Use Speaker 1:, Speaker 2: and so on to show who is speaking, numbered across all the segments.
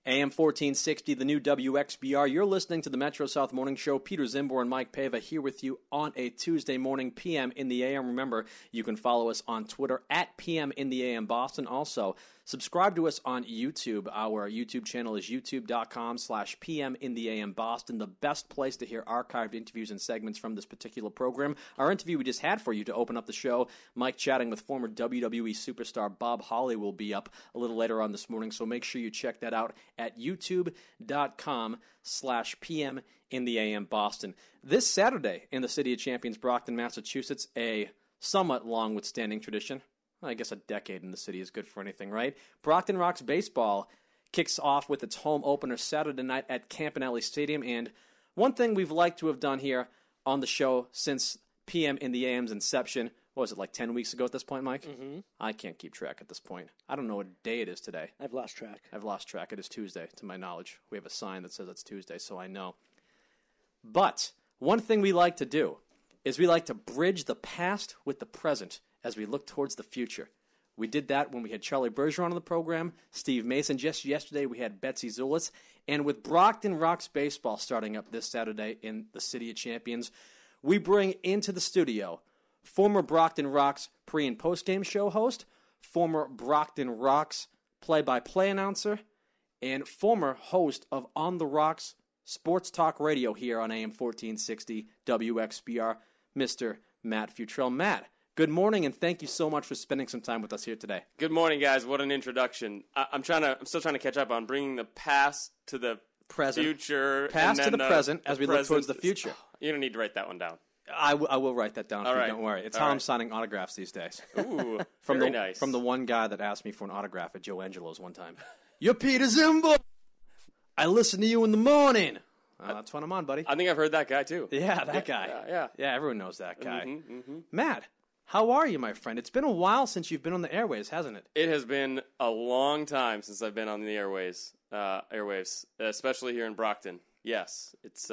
Speaker 1: AM 1460, the new WXBR. You're listening to the Metro South Morning Show. Peter Czymbor and Mike Paiva here with you on a Tuesday morning, PM in the AM. Remember, you can follow us on Twitter at PM in the AM Boston. Also, subscribe to us on YouTube. Our YouTube channel is youtube.com/PM in the AM Boston, the best place to hear archived interviews and segments from this particular program. Our interview we just had for you to open up the show, Mike chatting with former WWE superstar Bob Holly, will be up a little later on this morning, so make sure you check that out at youtube.com/PM in the AM Boston. This Saturday in the City of Champions, Brockton, Massachusetts, a somewhat long withstanding tradition. I guess a decade in the city is good for anything, right? Brockton Rox baseball kicks off with its home opener Saturday night at Campanelli Stadium. And one thing we've liked to have done here on the show since PM in the AM's inception, what was it, like 10 weeks ago at this point, Mike?
Speaker 2: Mm-hmm.
Speaker 1: I can't keep track at this point. I don't know what day it is today.
Speaker 2: I've lost track.
Speaker 1: It is Tuesday, to my knowledge. We have a sign that says it's Tuesday, so I know. But one thing we like to do is we like to bridge the past with the present as we look towards the future. We did that when we had Charlie Bergeron on the program, Steve Mason. Just yesterday we had Betsy Zulis. And with Brockton Rox baseball starting up this Saturday in the City of Champions, we bring into the studio former Brockton Rox pre- and post-game show host, former Brockton Rox play-by-play announcer, and former host of On the Rocks Sports Talk Radio here on AM 1460 WXBR, Mr. Matt Futrell. Matt, good morning, and thank you so much for spending some time with us here today.
Speaker 3: Good morning, guys. What an introduction. I'm still trying to catch up on bringing the past to the
Speaker 1: present.
Speaker 3: Future.
Speaker 1: Past
Speaker 3: and
Speaker 1: to the present as we look towards the
Speaker 3: present.
Speaker 1: future.
Speaker 3: You don't need to write that one down.
Speaker 1: I will write that down.
Speaker 3: All right.
Speaker 1: Don't worry. It's
Speaker 3: All
Speaker 1: how
Speaker 3: right.
Speaker 1: I'm signing autographs these days.
Speaker 3: Ooh,
Speaker 1: Very
Speaker 3: nice.
Speaker 1: From the one guy that asked me for an autograph at Joe Angelo's one time. You're Peter Czymbor. I listen to you in the morning. That's when I'm on, buddy.
Speaker 3: I think I've heard that guy, too.
Speaker 1: Yeah, that guy.
Speaker 3: Yeah.
Speaker 1: Everyone knows that guy.
Speaker 3: Mm-hmm.
Speaker 1: Matt, how are you, my friend? It's been a while since you've been on the airwaves, hasn't it?
Speaker 3: It has been a long time since I've been on the airwaves, especially here in Brockton. Yes, it's...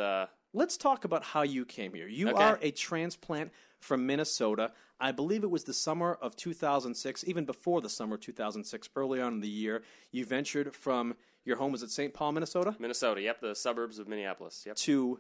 Speaker 1: Let's talk about how you came here. You
Speaker 3: Okay.
Speaker 1: are a transplant from Minnesota. I believe it was the summer of 2006, even before the summer of 2006, early on in the year. You ventured from your home, was it St. Paul, Minnesota?
Speaker 3: Minnesota, yep, the suburbs of Minneapolis, yep.
Speaker 1: To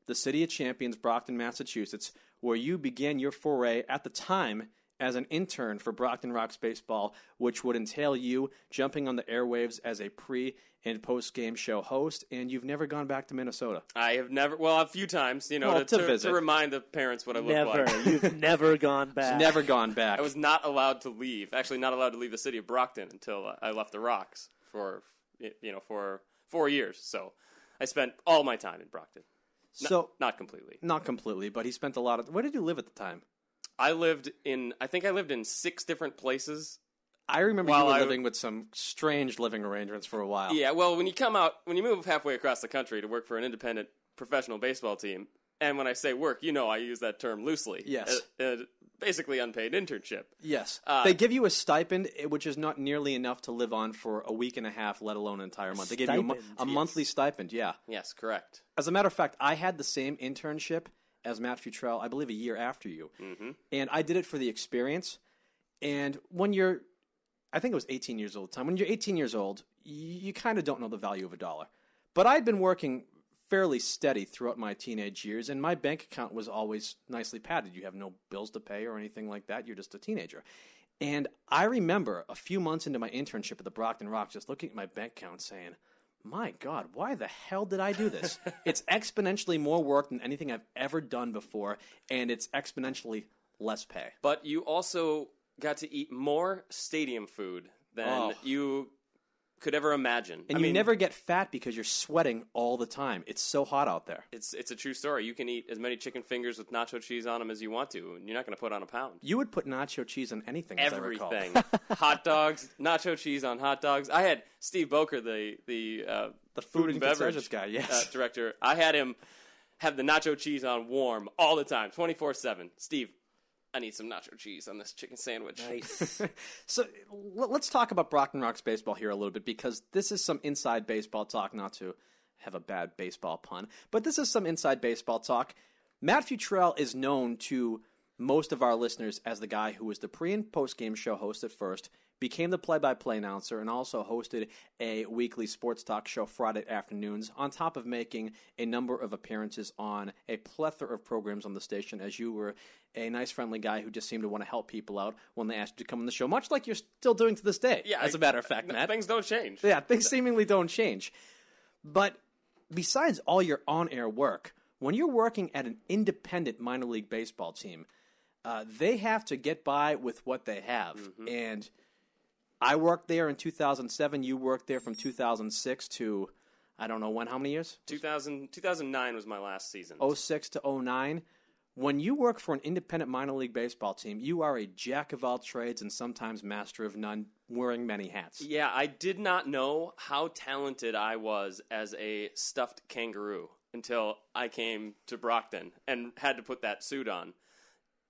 Speaker 1: the City of Champions, Brockton, Massachusetts, where you began your foray at the time as an intern for Brockton Rox baseball, which would entail you jumping on the airwaves as a pre- and post-game show host, and you've never gone back to Minnesota.
Speaker 3: I have never, well, a few times,
Speaker 1: Well, to visit.
Speaker 3: to remind the parents what I look like.
Speaker 2: Never. You've never gone back.
Speaker 1: Never gone back.
Speaker 3: I was not allowed to leave. Actually, not allowed to leave the city of Brockton until I left the Rocks for 4 years. So I spent all my time in Brockton. Not completely.
Speaker 1: Not completely, but he spent a lot of... Where did you live at the time?
Speaker 3: I think I lived in 6 different places.
Speaker 1: I remember you were living with some strange living arrangements for a while.
Speaker 3: Yeah, well, when you move halfway across the country to work for an independent professional baseball team, and when I say work, I use that term loosely.
Speaker 1: Yes.
Speaker 3: Basically unpaid internship.
Speaker 1: Yes. They give you a stipend, which is not nearly enough to live on for a week and a half, let alone an entire month. They give you a monthly stipend, yeah.
Speaker 3: Yes, correct.
Speaker 1: As a matter of fact, I had the same internship as Matt Futrell, I believe a year after you.
Speaker 3: Mm-hmm.
Speaker 1: And I did it for the experience. And when you're, I think it was 18 years old at the time, when you're 18 years old, you kind of don't know the value of a dollar. But I'd been working fairly steady throughout my teenage years, and my bank account was always nicely padded. You have no bills to pay or anything like that. You're just a teenager. And I remember a few months into my internship at the Brockton Rox just looking at my bank account saying, my God, why the hell did I do this? It's exponentially more work than anything I've ever done before, and it's exponentially less pay.
Speaker 3: But you also got to eat more stadium food than you could ever imagine.
Speaker 1: And you never get fat because you're sweating all the time. It's so hot out there.
Speaker 3: It's a true story. You can eat as many chicken fingers with nacho cheese on them as you want to, and you're not going to put on a pound.
Speaker 1: You would put nacho cheese on anything, as I recall.
Speaker 3: Everything. Hot dogs, nacho cheese on hot dogs. I had Steve Boker, the food and beverage
Speaker 1: guy, yes.
Speaker 3: director. I had him have the nacho cheese on warm all the time, 24/7. Steve, I need some nacho cheese on this chicken sandwich.
Speaker 2: Nice.
Speaker 1: So let's talk about Brockton Rox baseball here a little bit, because this is some inside baseball talk, not to have a bad baseball pun, but this is some inside baseball talk. Matt Futrell is known to most of our listeners as the guy who was the pre- and post-game show host at first, became the play-by-play announcer, and also hosted a weekly sports talk show Friday afternoons, on top of making a number of appearances on a plethora of programs on the station, as you were a nice, friendly guy who just seemed to want to help people out when they asked you to come on the show, much like you're still doing to this day, as a matter of fact, Matt.
Speaker 3: Things don't change.
Speaker 1: Yeah, things seemingly don't change. But besides all your on-air work, when you're working at an independent minor league baseball team, they have to get by with what they have. Mm-hmm. And I worked there in 2007. You worked there from 2006 to, I don't know when, how many years?
Speaker 3: 2009 was my last season.
Speaker 1: 06 to 09. When you work for an independent minor league baseball team, you are a jack of all trades and sometimes master of none, wearing many hats.
Speaker 3: Yeah, I did not know how talented I was as a stuffed kangaroo until I came to Brockton and had to put that suit on,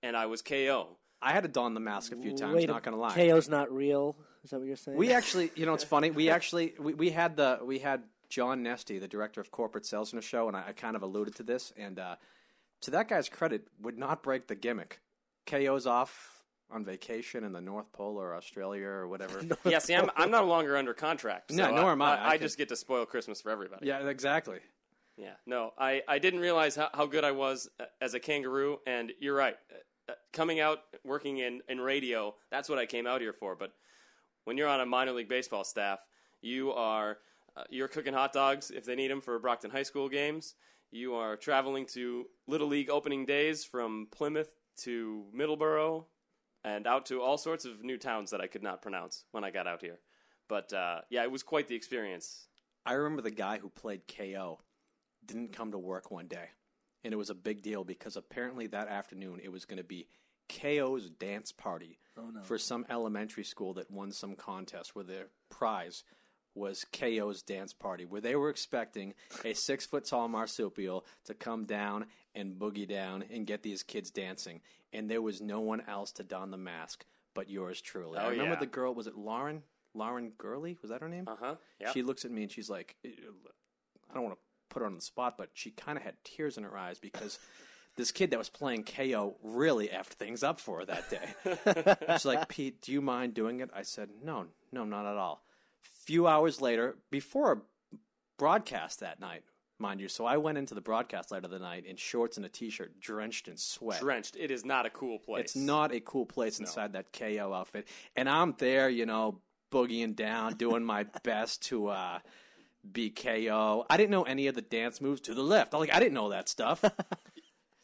Speaker 3: and I was KO.
Speaker 1: I had to don the mask a few times, not going to lie.
Speaker 2: KO's not real? Is that what you're saying?
Speaker 1: We actually, it's funny, we had John Nesty, the director of corporate sales, in a show, and I kind of alluded to this, and to that guy's credit, would not break the gimmick. KO's off on vacation in the North Pole or Australia or whatever.
Speaker 3: Yeah, see, I'm no longer under contract. So
Speaker 1: no, nor am I.
Speaker 3: I just get to spoil Christmas for everybody.
Speaker 1: Yeah, exactly.
Speaker 3: Yeah, no, I didn't realize how good I was as a kangaroo, and you're right. Coming out, working in radio, that's what I came out here for. But when you're on a minor league baseball staff, you're cooking hot dogs if they need them for Brockton High School games. You are traveling to Little League opening days from Plymouth to Middleborough and out to all sorts of new towns that I could not pronounce when I got out here. But, yeah, it was quite the experience.
Speaker 1: I remember the guy who played KO didn't come to work one day, and it was a big deal because apparently that afternoon it was going to be KO's dance party for some elementary school that won some contest where their prize was KO's dance party, where they were expecting a 6-foot-tall marsupial to come down and boogie down and get these kids dancing. And there was no one else to don the mask but yours truly. I remember the girl, was it Lauren? Lauren Gurley? Was that her name?
Speaker 3: Uh-huh. Yep.
Speaker 1: She looks at me and she's like, I don't want to put her on the spot, but she kind of had tears in her eyes because this kid that was playing KO really effed things up for her that day. She's like, Pete, do you mind doing it? I said, no, not at all. Few hours later, before a broadcast that night, mind you, so I went into the broadcast later the night in shorts and a T-shirt, drenched in sweat.
Speaker 3: Drenched. It is not a cool place.
Speaker 1: It's not a cool place inside that KO outfit. And I'm there, boogieing down, doing my best to be KO. I didn't know any of the dance moves to the left. I didn't know that stuff.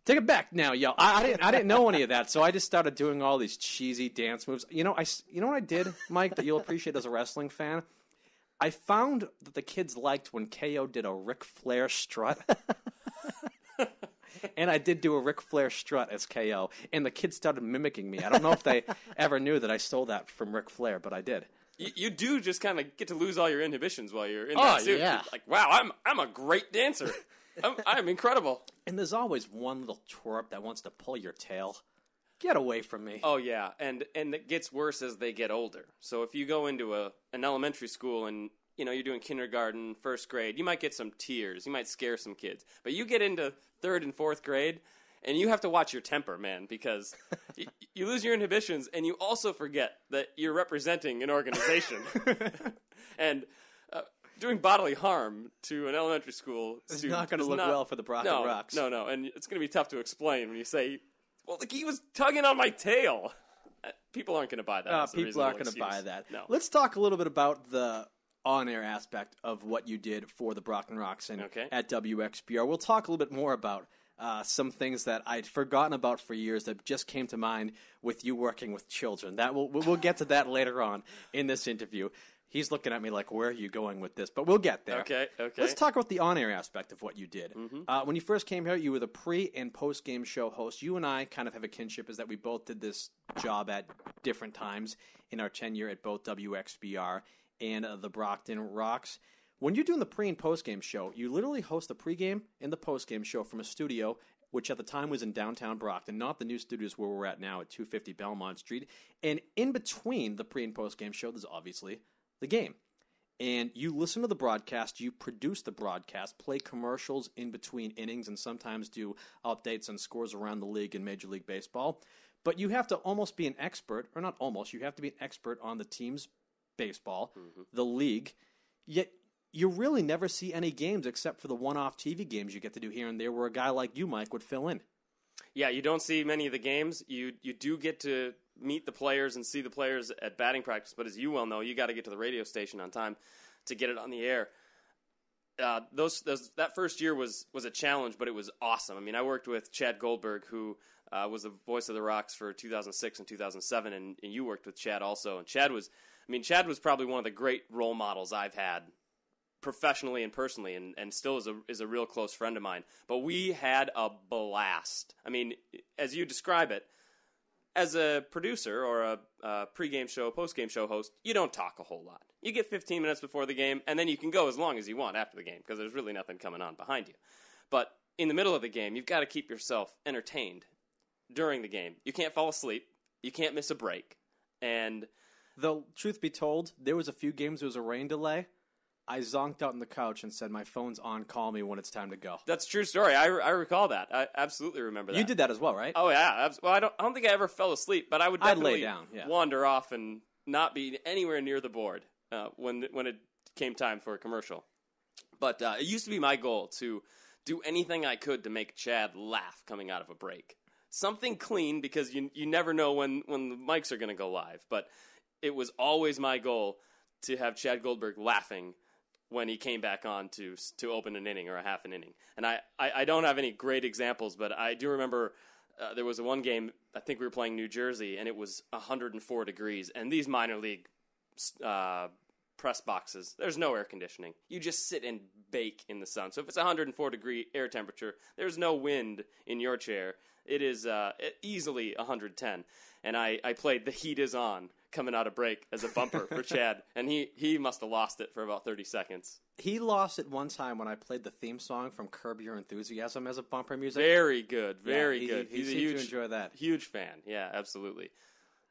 Speaker 1: Take it back now, yo. I didn't know any of that, so I just started doing all these cheesy dance moves. You know what I did, Mike, that you'll appreciate as a wrestling fan? I found that the kids liked when KO did a Ric Flair strut. And I did do a Ric Flair strut as KO, and the kids started mimicking me. I don't know if they ever knew that I stole that from Ric Flair, but I did.
Speaker 3: You do just kind of get to lose all your inhibitions while you're in that suit.
Speaker 1: Yeah.
Speaker 3: Like, wow, I'm a great dancer. I'm incredible.
Speaker 1: And there's always one little twerp that wants to pull your tail. Get away from me.
Speaker 3: Oh, yeah. And it gets worse as they get older. So if you go into an elementary school and, you're doing kindergarten, first grade, you might get some tears. You might scare some kids. But you get into third and fourth grade, and you have to watch your temper, man, because you lose your inhibitions, and you also forget that you're representing an organization. And doing bodily harm to an elementary school
Speaker 1: student is not going to look well for the Brockton Rox.
Speaker 3: No, and it's going to be tough to explain when you say, well, he was tugging on my tail. People aren't going to buy that.
Speaker 1: People aren't going to buy that.
Speaker 3: No.
Speaker 1: Let's talk a little bit about the on-air aspect of what you did for the Brockton Rox at WXBR. We'll talk a little bit more about some things that I'd forgotten about for years that just came to mind with you working with children. We'll get to that later on in this interview. He's looking at me like, where are you going with this? But we'll get there.
Speaker 3: Okay.
Speaker 1: Let's talk about the on-air aspect of what you did.
Speaker 3: Mm-hmm.
Speaker 1: When you first came here, you were the pre- and post-game show host. You and I kind of have a kinship, is that we both did this job at different times in our tenure at both WXBR and the Brockton Rox. When you're doing the pre- and post-game show, you literally host the pre-game and the post-game show from a studio, which at the time was in downtown Brockton, not the new studios where we're at now at 250 Belmont Street. And in between the pre- and post-game show, there's obviously the game. And you listen to the broadcast, you produce the broadcast, play commercials in between innings, and sometimes do updates on scores around the league in Major League Baseball. but you have to almost be an expert, or not almost, you have to be an expert on the team's baseball, the league, yet you really never see any games except for the one-off TV games you get to do here and there where a guy like you, Mike, would fill in.
Speaker 3: Yeah, you don't see many of the games. You do get to meet the players and see the players at batting practice, but as you well know, you got to get to the radio station on time to get it on the air. That first year was a challenge, but it was awesome. I mean, I worked with Chad Goldberg, who was the voice of the Rox for 2006 and 2007, and you worked with Chad also. And Chad was probably one of the great role models I've had professionally and personally, and still is a real close friend of mine. But we had a blast. I mean, as you describe it, as a producer or a pregame show, postgame show host, you don't talk a whole lot. You get 15 minutes before the game, and then you can go as long as you want after the game because there's really nothing coming on behind you. But in the middle of the game, you've got to keep yourself entertained during the game. You can't fall asleep. You can't miss a break. And
Speaker 1: though, truth be told, there was a few games there was a rain delay. I zonked out on the couch and said, my phone's on, call me when it's time to go.
Speaker 3: That's a true story. I recall that. I absolutely remember that.
Speaker 1: You did that as well, right?
Speaker 3: Oh, yeah. Well, I don't think I ever fell asleep, but I would definitely
Speaker 1: lay down, yeah.
Speaker 3: wander off and not be anywhere near the board when it came time for a commercial. But it used to be my goal to do anything I could to make Chad laugh coming out of a break. Something clean, because you never know when the mics are going to go live. But it was always my goal to have Chad Goldberg laughing when he came back on to open an inning or a half an inning. And I don't have any great examples, but I do remember there was one game, I think we were playing New Jersey, and it was 104 degrees. And these minor league press boxes, there's no air conditioning. You just sit and bake in the sun. So if it's 104-degree air temperature, there's no wind in your chair. It is easily 110. And I played The Heat Is On coming out of break as a bumper for Chad, and he must have lost it for about 30 seconds.
Speaker 1: He lost it one time when I played the theme song from Curb Your Enthusiasm as a bumper music.
Speaker 3: Very good, very good.
Speaker 1: He's a huge, to enjoy that.
Speaker 3: Huge fan. Yeah, absolutely.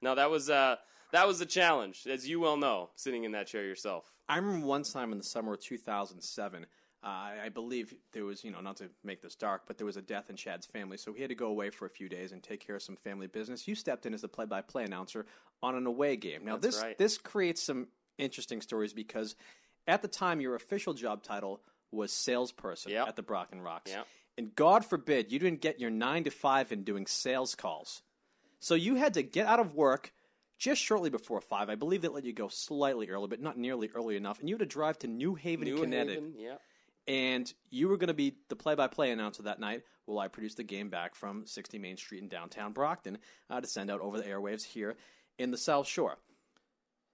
Speaker 3: No, that was a challenge, as you well know, sitting in that chair yourself.
Speaker 1: I remember one time in the summer of 2007. I believe there was, not to make this dark, but there was a death in Chad's family, so he had to go away for a few days and take care of some family business. You stepped in as the play-by-play announcer on an away game. Now, this creates some interesting stories because at the time, your official job title was salesperson at the Brockton Rox.
Speaker 3: Yep.
Speaker 1: And God forbid you didn't get your 9 to 5 in doing sales calls. So you had to get out of work just shortly before 5. I believe they let you go slightly early, but not nearly early enough. And you had to drive to New Haven, Connecticut. And you were going to be the play-by-play announcer that night while I produced the game back from 60 Main Street in downtown Brockton to send out over the airwaves here in the South Shore.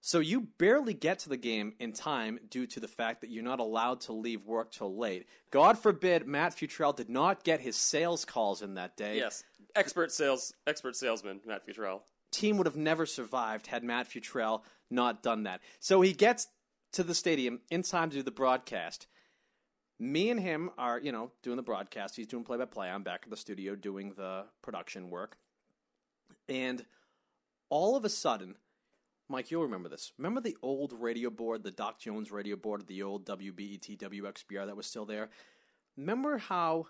Speaker 1: So you barely get to the game in time due to the fact that you're not allowed to leave work till late. God forbid Matt Futrell did not get his sales calls in that day.
Speaker 3: Yes, expert salesman, Matt Futrell.
Speaker 1: Team would have never survived had Matt Futrell not done that. So he gets to the stadium in time to do the broadcast. Me and him are, doing the broadcast. He's doing play-by-play. I'm back at the studio doing the production work. And all of a sudden, Mike, you'll remember this. Remember the old radio board, the Doc Jones radio board of the old WBET, WXBR that was still there? Remember how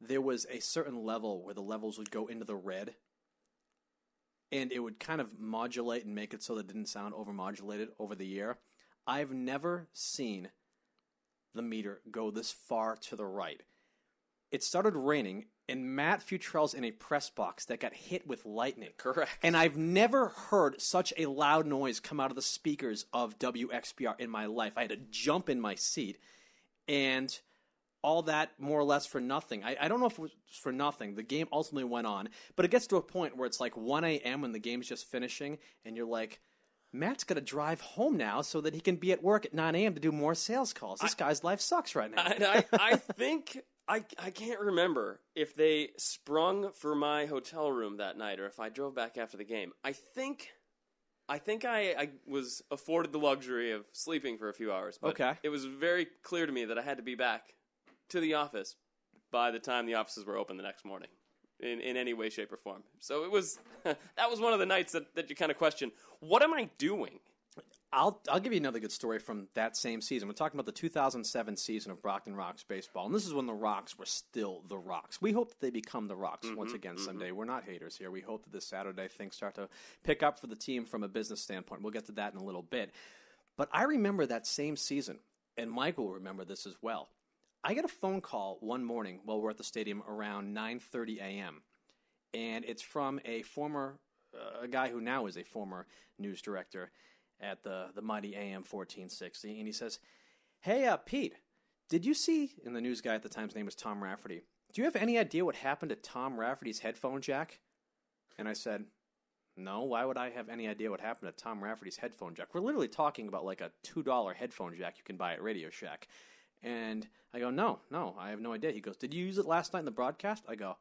Speaker 1: there was a certain level where the levels would go into the red? And it would kind of modulate and make it so that it didn't sound overmodulated over the air? I've never seen the meter go this far to the right. It started raining, and Matt Futrell's in a press box that got hit with lightning.
Speaker 3: Correct.
Speaker 1: And I've never heard such a loud noise come out of the speakers of WXBR in my life. I had to jump in my seat, and all that more or less for nothing. I don't know if it was for nothing. The game ultimately went on, but it gets to a point where it's like 1 a.m. when the game's just finishing, and you're like, Matt's got to drive home now so that he can be at work at 9 a.m. to do more sales calls. This guy's life sucks right now.
Speaker 3: I think, I can't remember if they sprung for my hotel room that night or if I drove back after the game. I think I was afforded the luxury of sleeping for a few hours. But
Speaker 1: okay.
Speaker 3: It was very clear to me that I had to be back to the office by the time the offices were open the next morning. In any way, shape, or form. So it was that was one of the nights that you kind of question, what am I doing?
Speaker 1: I'll give you another good story from that same season. We're talking about the 2007 season of Brockton Rox baseball, and this is when the Rox were still the Rox. We hope that they become the Rox once again someday. We're not haters here. We hope that this Saturday things start to pick up for the team from a business standpoint. We'll get to that in a little bit. But I remember that same season, and Mike will remember this as well. I get a phone call one morning while we're at the stadium around 9:30 a.m., and it's from a guy who now is a former news director at the mighty AM 1460, and he says, "Hey, Pete, did you see," and the news guy at the time's name was Tom Rafferty, "do you have any idea what happened to Tom Rafferty's headphone jack?" And I said, "No, why would I have any idea what happened to Tom Rafferty's headphone jack? We're literally talking about like a $2 headphone jack you can buy at Radio Shack." And I go, no, I have no idea. He goes, "Did you use it last night in the broadcast?" I go,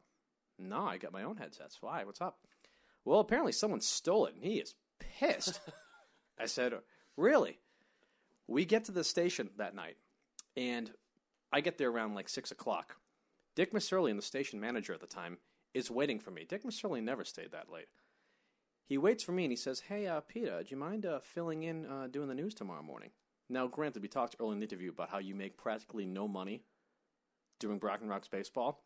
Speaker 1: "No, I got my own headsets. Why? What's up?" "Well, apparently someone stole it, and he is pissed." I said, "Really?" We get to the station that night, and I get there around like 6 o'clock. Dick Masurley, the station manager at the time, is waiting for me. Dick Masurley never stayed that late. He waits for me, and he says, "Hey, Peter, do you mind filling in doing the news tomorrow morning?" Now, granted, we talked early in the interview about how you make practically no money doing Brockton Rox baseball.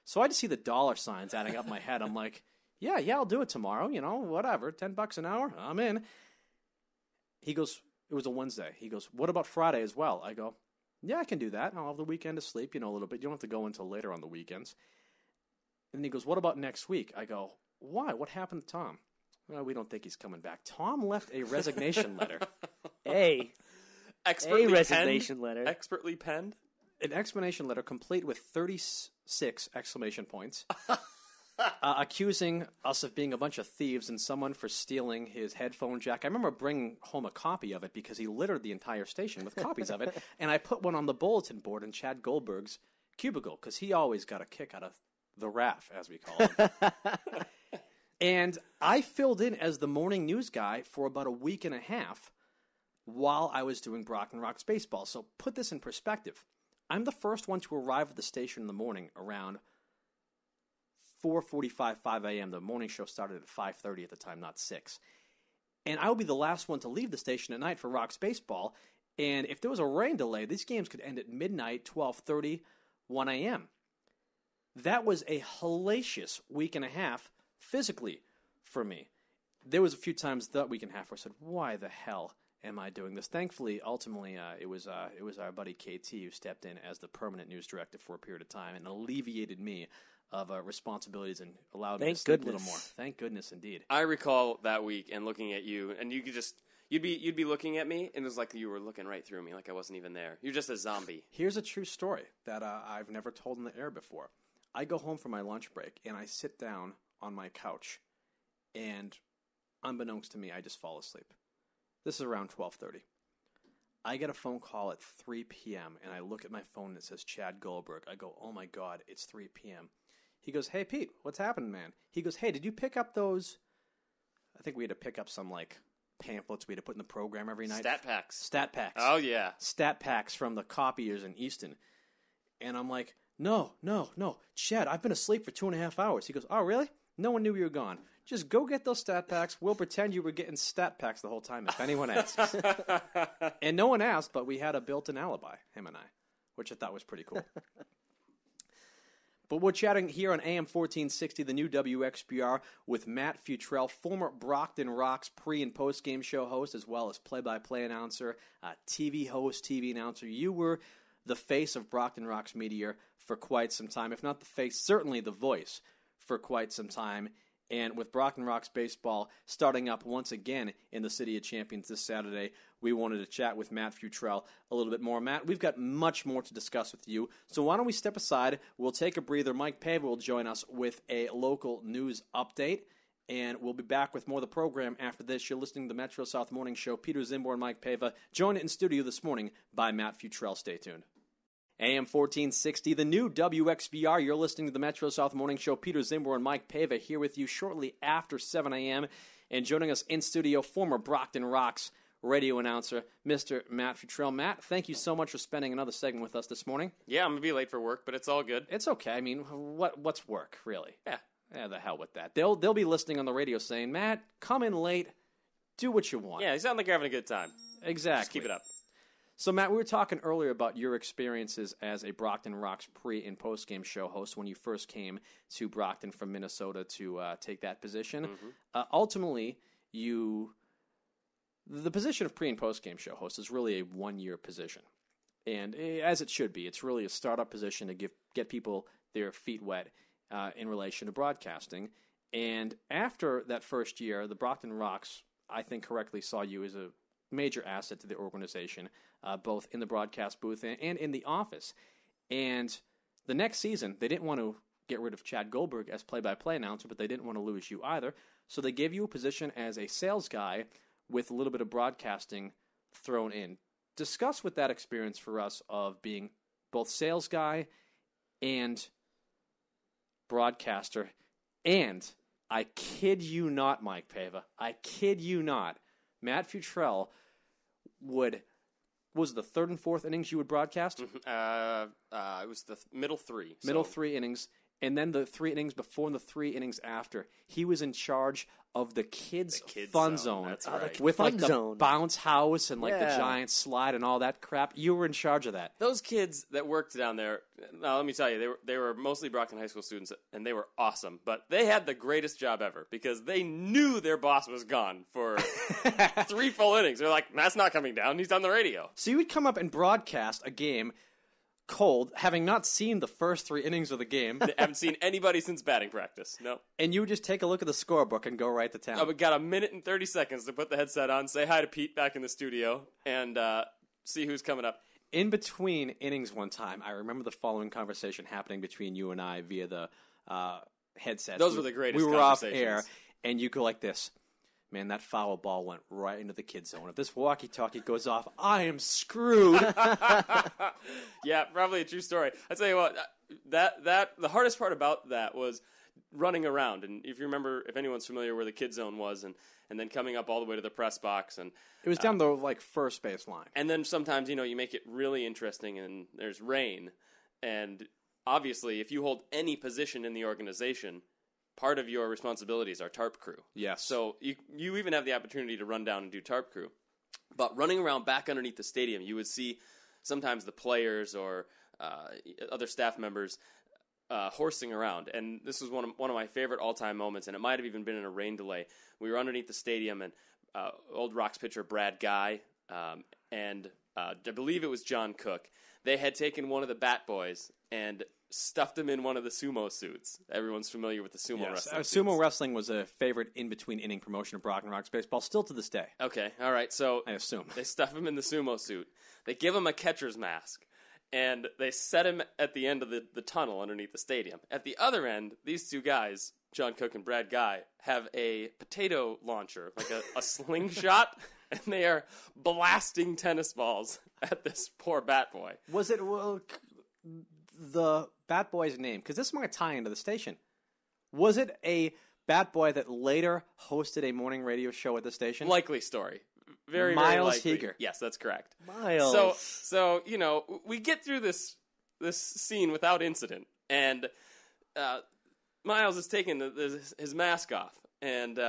Speaker 1: So I just see the dollar signs adding up in my head. I'm like, yeah, I'll do it tomorrow. Whatever, $10 an hour, I'm in. He goes, it was a Wednesday. He goes, "What about Friday as well?" I go, "Yeah, I can do that. I'll have the weekend to sleep, a little bit. You don't have to go until later on the weekends." And he goes, "What about next week?" I go, "Why? What happened to Tom?" "Well, we don't think he's coming back." Tom left a resignation letter.
Speaker 3: Expertly
Speaker 2: resignation
Speaker 3: penned?
Speaker 2: letter.
Speaker 3: Expertly penned?
Speaker 1: An explanation letter complete with 36 exclamation points. Accusing us of being a bunch of thieves and someone for stealing his headphone jack. I remember bringing home a copy of it because he littered the entire station with copies of it, and I put one on the bulletin board in Chad Goldberg's cubicle because he always got a kick out of the RAF, as we call it. And I filled in as the morning news guy for about a week and a half while I was doing Brockton Rox baseball. So put this in perspective. I'm the first one to arrive at the station in the morning around 4:45, 5 a.m. The morning show started at 5:30 at the time, not 6. And I would be the last one to leave the station at night for Rox baseball. And if there was a rain delay, these games could end at midnight, 12:30, 1 a.m. That was a hellacious week and a half physically for me. There was a few times that week and a half where I said, "Why the hell am I doing this?" Thankfully, ultimately, it was our buddy KT who stepped in as the permanent news director for a period of time and alleviated me of responsibilities and allowed me to sleep a little more. Thank goodness, indeed.
Speaker 3: I recall that week and looking at you, and you could just you'd be looking at me, and it was like you were looking right through me, like I wasn't even there. You're just a zombie.
Speaker 1: Here's a true story that I've never told in the air before. I go home for my lunch break, and I sit down on my couch, and unbeknownst to me, I just fall asleep. This is around 12:30. I get a phone call at 3 p.m., and I look at my phone, and it says Chad Goldberg. I go, "Oh, my God, it's 3 p.m. He goes, "Hey, Pete, what's happening, man?" He goes, "Hey, did you pick up those?" I think we had to pick up some, pamphlets we had to put in the program every night.
Speaker 3: Stat packs.
Speaker 1: Stat packs.
Speaker 3: Oh, yeah.
Speaker 1: Stat packs from the copiers in Easton. And I'm like, No, Chad, I've been asleep for 2.5 hours. He goes, "Oh, really? No one knew you were gone. Just go get those stat packs. We'll pretend you were getting stat packs the whole time if anyone asks." And no one asked, but we had a built-in alibi, him and I, which I thought was pretty cool. But we're chatting here on AM 1460, the new WXBR, with Matt Futrell, former Brockton Rox pre- and post-game show host, as well as play-by-play announcer, TV host, TV announcer. You were the face of Brockton Rox media for quite some time, if not the face, certainly the voice for quite some time. And with Brockton Rox baseball starting up once again in the City of Champions this Saturday, we wanted to chat with Matt Futrell a little bit more. Matt, we've got much more to discuss with you, so why don't we step aside, we'll take a breather. Mike Paiva will join us with a local news update, and we'll be back with more of the program after this. You're listening to the Metro South Morning Show. Peter Czymbor and Mike Paiva, joined in studio this morning by Matt Futrell. Stay tuned. AM 1460, the new WXBR. You're listening to the Metro South Morning Show. Peter Czymbor and Mike Paiva here with you shortly after 7 a.m. And joining us in studio, former Brockton Rox radio announcer, Mr. Matt Futrell. Matt, thank you so much for spending another segment with us this morning.
Speaker 3: Yeah, I'm going to be late for work, but it's all good.
Speaker 1: It's okay. I mean, what's work, really?
Speaker 3: Yeah,
Speaker 1: the hell with that. They'll be listening on the radio saying, "Matt, come in late. Do what you want."
Speaker 3: Yeah, you sound like you're having a good time.
Speaker 1: Exactly.
Speaker 3: Just keep it up.
Speaker 1: So, Matt, we were talking earlier about your experiences as a Brockton Rox pre- and post-game show host when you first came to Brockton from Minnesota to take that position. Ultimately, the position of pre- and post-game show host is really a one-year position. And as it should be, it's really a startup position to get people their feet wet in relation to broadcasting. And after that first year, the Brockton Rox, I think, correctly saw you as a major asset to the organization, both in the broadcast booth and in the office. And the next season, they didn't want to get rid of Chad Goldberg as play-by-play announcer, but they didn't want to lose you either. So they gave you a position as a sales guy with a little bit of broadcasting thrown in. Discuss with that experience for us of being both sales guy and broadcaster. And I kid you not, Mike Paiva, I kid you not, Matt Futrell was the third and fourth innings you would broadcast?
Speaker 3: It was the middle three.
Speaker 1: Middle 3 innings. And then the 3 innings before and the 3 innings after. He was in charge of the kids' fun zone.
Speaker 3: That's right.
Speaker 1: With
Speaker 2: Fun
Speaker 1: like the
Speaker 2: zone.
Speaker 1: bounce house and like the
Speaker 2: Yeah.
Speaker 1: giant slide and all that crap. You were in charge of that.
Speaker 3: Those kids that worked down there, now let me tell you, they were mostly Brockton High School students, and they were awesome. But they had the greatest job ever because they knew their boss was gone for 3 full innings. They're like, Matt's not coming down. He's on the radio.
Speaker 1: So you would come up and broadcast a game cold, having not seen the first 3 innings of the game,
Speaker 3: They haven't seen anybody since batting practice. No.
Speaker 1: and you would just take a look at the scorebook and go right to town.
Speaker 3: We got a minute and 30 seconds to put the headset on, say hi to Pete back in the studio, and see who's coming up.
Speaker 1: In between innings one time, I remember the following conversation happening between you and I via the headsets.
Speaker 3: Those were the greatest
Speaker 1: We were off
Speaker 3: conversations.
Speaker 1: air, and you go like this. Man, that foul ball went right into the kid zone. If this walkie-talkie goes off, I am screwed.
Speaker 3: Yeah, probably a true story. I tell you what, that the hardest part about that was running around. And if you remember, if anyone's familiar where the kid zone was, and then coming up all the way to the press box, and
Speaker 1: It was down the like first base line.
Speaker 3: and then sometimes you make it really interesting, and there's rain, and obviously if you hold any position in the organization, part of your responsibilities are tarp crew.
Speaker 1: Yes.
Speaker 3: So you even have the opportunity to run down and do tarp crew. But running around back underneath the stadium, you would see sometimes the players or other staff members horsing around. And this was one of my favorite all-time moments, and it might have even been in a rain delay. We were underneath the stadium, and old Rox pitcher Brad Guy and I believe it was John Cook. They had taken one of the bat boys and stuffed him in one of the sumo suits. Everyone's familiar with the sumo wrestling
Speaker 1: Sumo
Speaker 3: suits.
Speaker 1: wrestling was a favorite in-between inning promotion of Brockton Rox baseball, still to this day,
Speaker 3: Okay, all right. So
Speaker 1: I assume.
Speaker 3: they stuff him in the sumo suit. They give him a catcher's mask, and they set him at the end of the tunnel underneath the stadium. At the other end, these two guys, John Cook and Brad Guy, have a potato launcher, like a slingshot, and they are blasting tennis balls at this poor bat boy.
Speaker 1: Was it the bat boy's name? Because this might tie into the station. Was it a bat boy that later hosted a morning radio show at the station?
Speaker 3: Likely story. Very,
Speaker 1: Miles
Speaker 3: very likely.
Speaker 1: Heger.
Speaker 3: Yes, that's correct.
Speaker 2: Miles.
Speaker 3: So we get through this scene without incident, and Miles is taking his mask off, and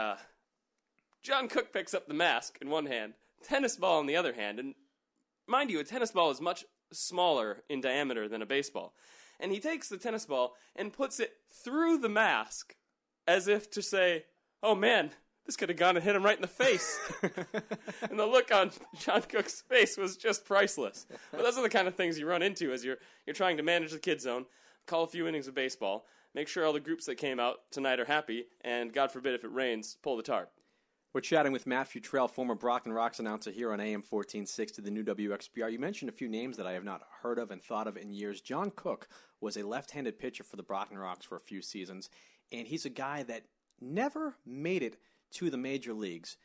Speaker 3: John Cook picks up the mask in one hand, tennis ball in the other hand, and mind you, a tennis ball is much smaller in diameter than a baseball, and he takes the tennis ball and puts it through the mask as if to say, "Oh man, this could have gone and hit him right in the face." And the look on John Cook's face was just priceless. But those are the kind of things you run into as you're trying to manage the kid zone, call a few innings of baseball, make sure all the groups that came out tonight are happy, and God forbid if it rains, pull the tarp.
Speaker 1: We're chatting with Matt Futrell, former Brockton Rox announcer here on AM 1460, the new WXBR. You mentioned a few names that I have not heard of and thought of in years. John Cook was a left-handed pitcher for the Brockton Rox for a few seasons, and he's a guy that never made it to the major leagues.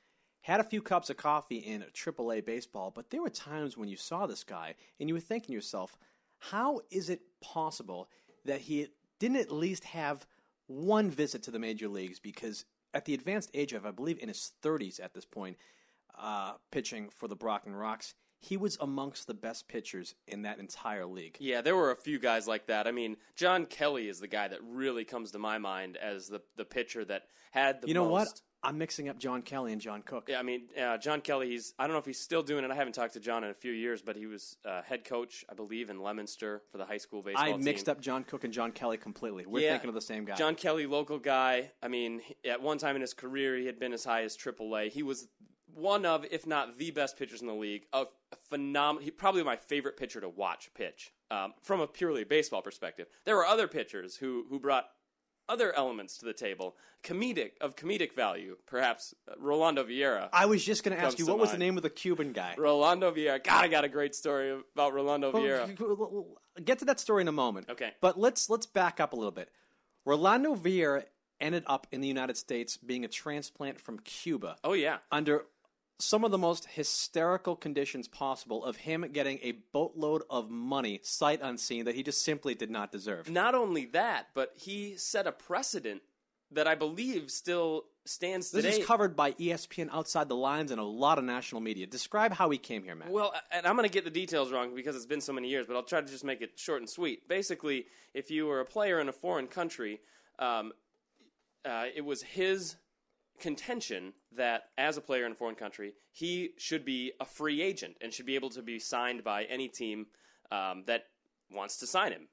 Speaker 1: Had a few cups of coffee in AAA baseball, but there were times when you saw this guy and you were thinking to yourself, how is it possible that he didn't at least have one visit to the major leagues? Because at the advanced age of, I believe, in his 30s at this point, pitching for the Brockton Rox, he was amongst the best pitchers in that entire league.
Speaker 3: Yeah, there were a few guys like that. I mean, John Kelly is the guy that really comes to my mind as the pitcher that had the most.
Speaker 1: You know what? I'm mixing up John Kelly and John Cook.
Speaker 3: Yeah, I mean, John Kelly, I don't know if he's still doing it. I haven't talked to John in a few years, but he was head coach, I believe, in Leominster for the high school baseball team.
Speaker 1: I mixed up John Cook and John Kelly completely. We're thinking of the same guy.
Speaker 3: John Kelly, local guy. I mean, at one time in his career, he had been as high as AAA. He was one of, if not the best pitchers in the league. A phenomenal. He probably my favorite pitcher to watch pitch from a purely baseball perspective. There were other pitchers who brought other elements to the table, comedic value, perhaps Rolando Vieira.
Speaker 1: I was just going to ask you, what was the name of the Cuban guy?
Speaker 3: Rolando Vieira. God, I got a great story about Rolando Vieira.
Speaker 1: We'll get to that story in a moment.
Speaker 3: Okay.
Speaker 1: But let's back up a little bit. Rolando Vieira ended up in the United States being a transplant from Cuba.
Speaker 3: Oh, yeah.
Speaker 1: Under some of the most hysterical conditions possible of him getting a boatload of money, sight unseen, that he just simply did not deserve.
Speaker 3: Not only that, but he set a precedent that I believe still stands today.
Speaker 1: This is covered by ESPN Outside the Lines and a lot of national media. Describe how he came here, Matt.
Speaker 3: Well, and I'm going to get the details wrong because it's been so many years, but I'll try to just make it short and sweet. Basically, if you were a player in a foreign country, it was his contention that as a player in a foreign country, he should be a free agent and should be able to be signed by any team that wants to sign him,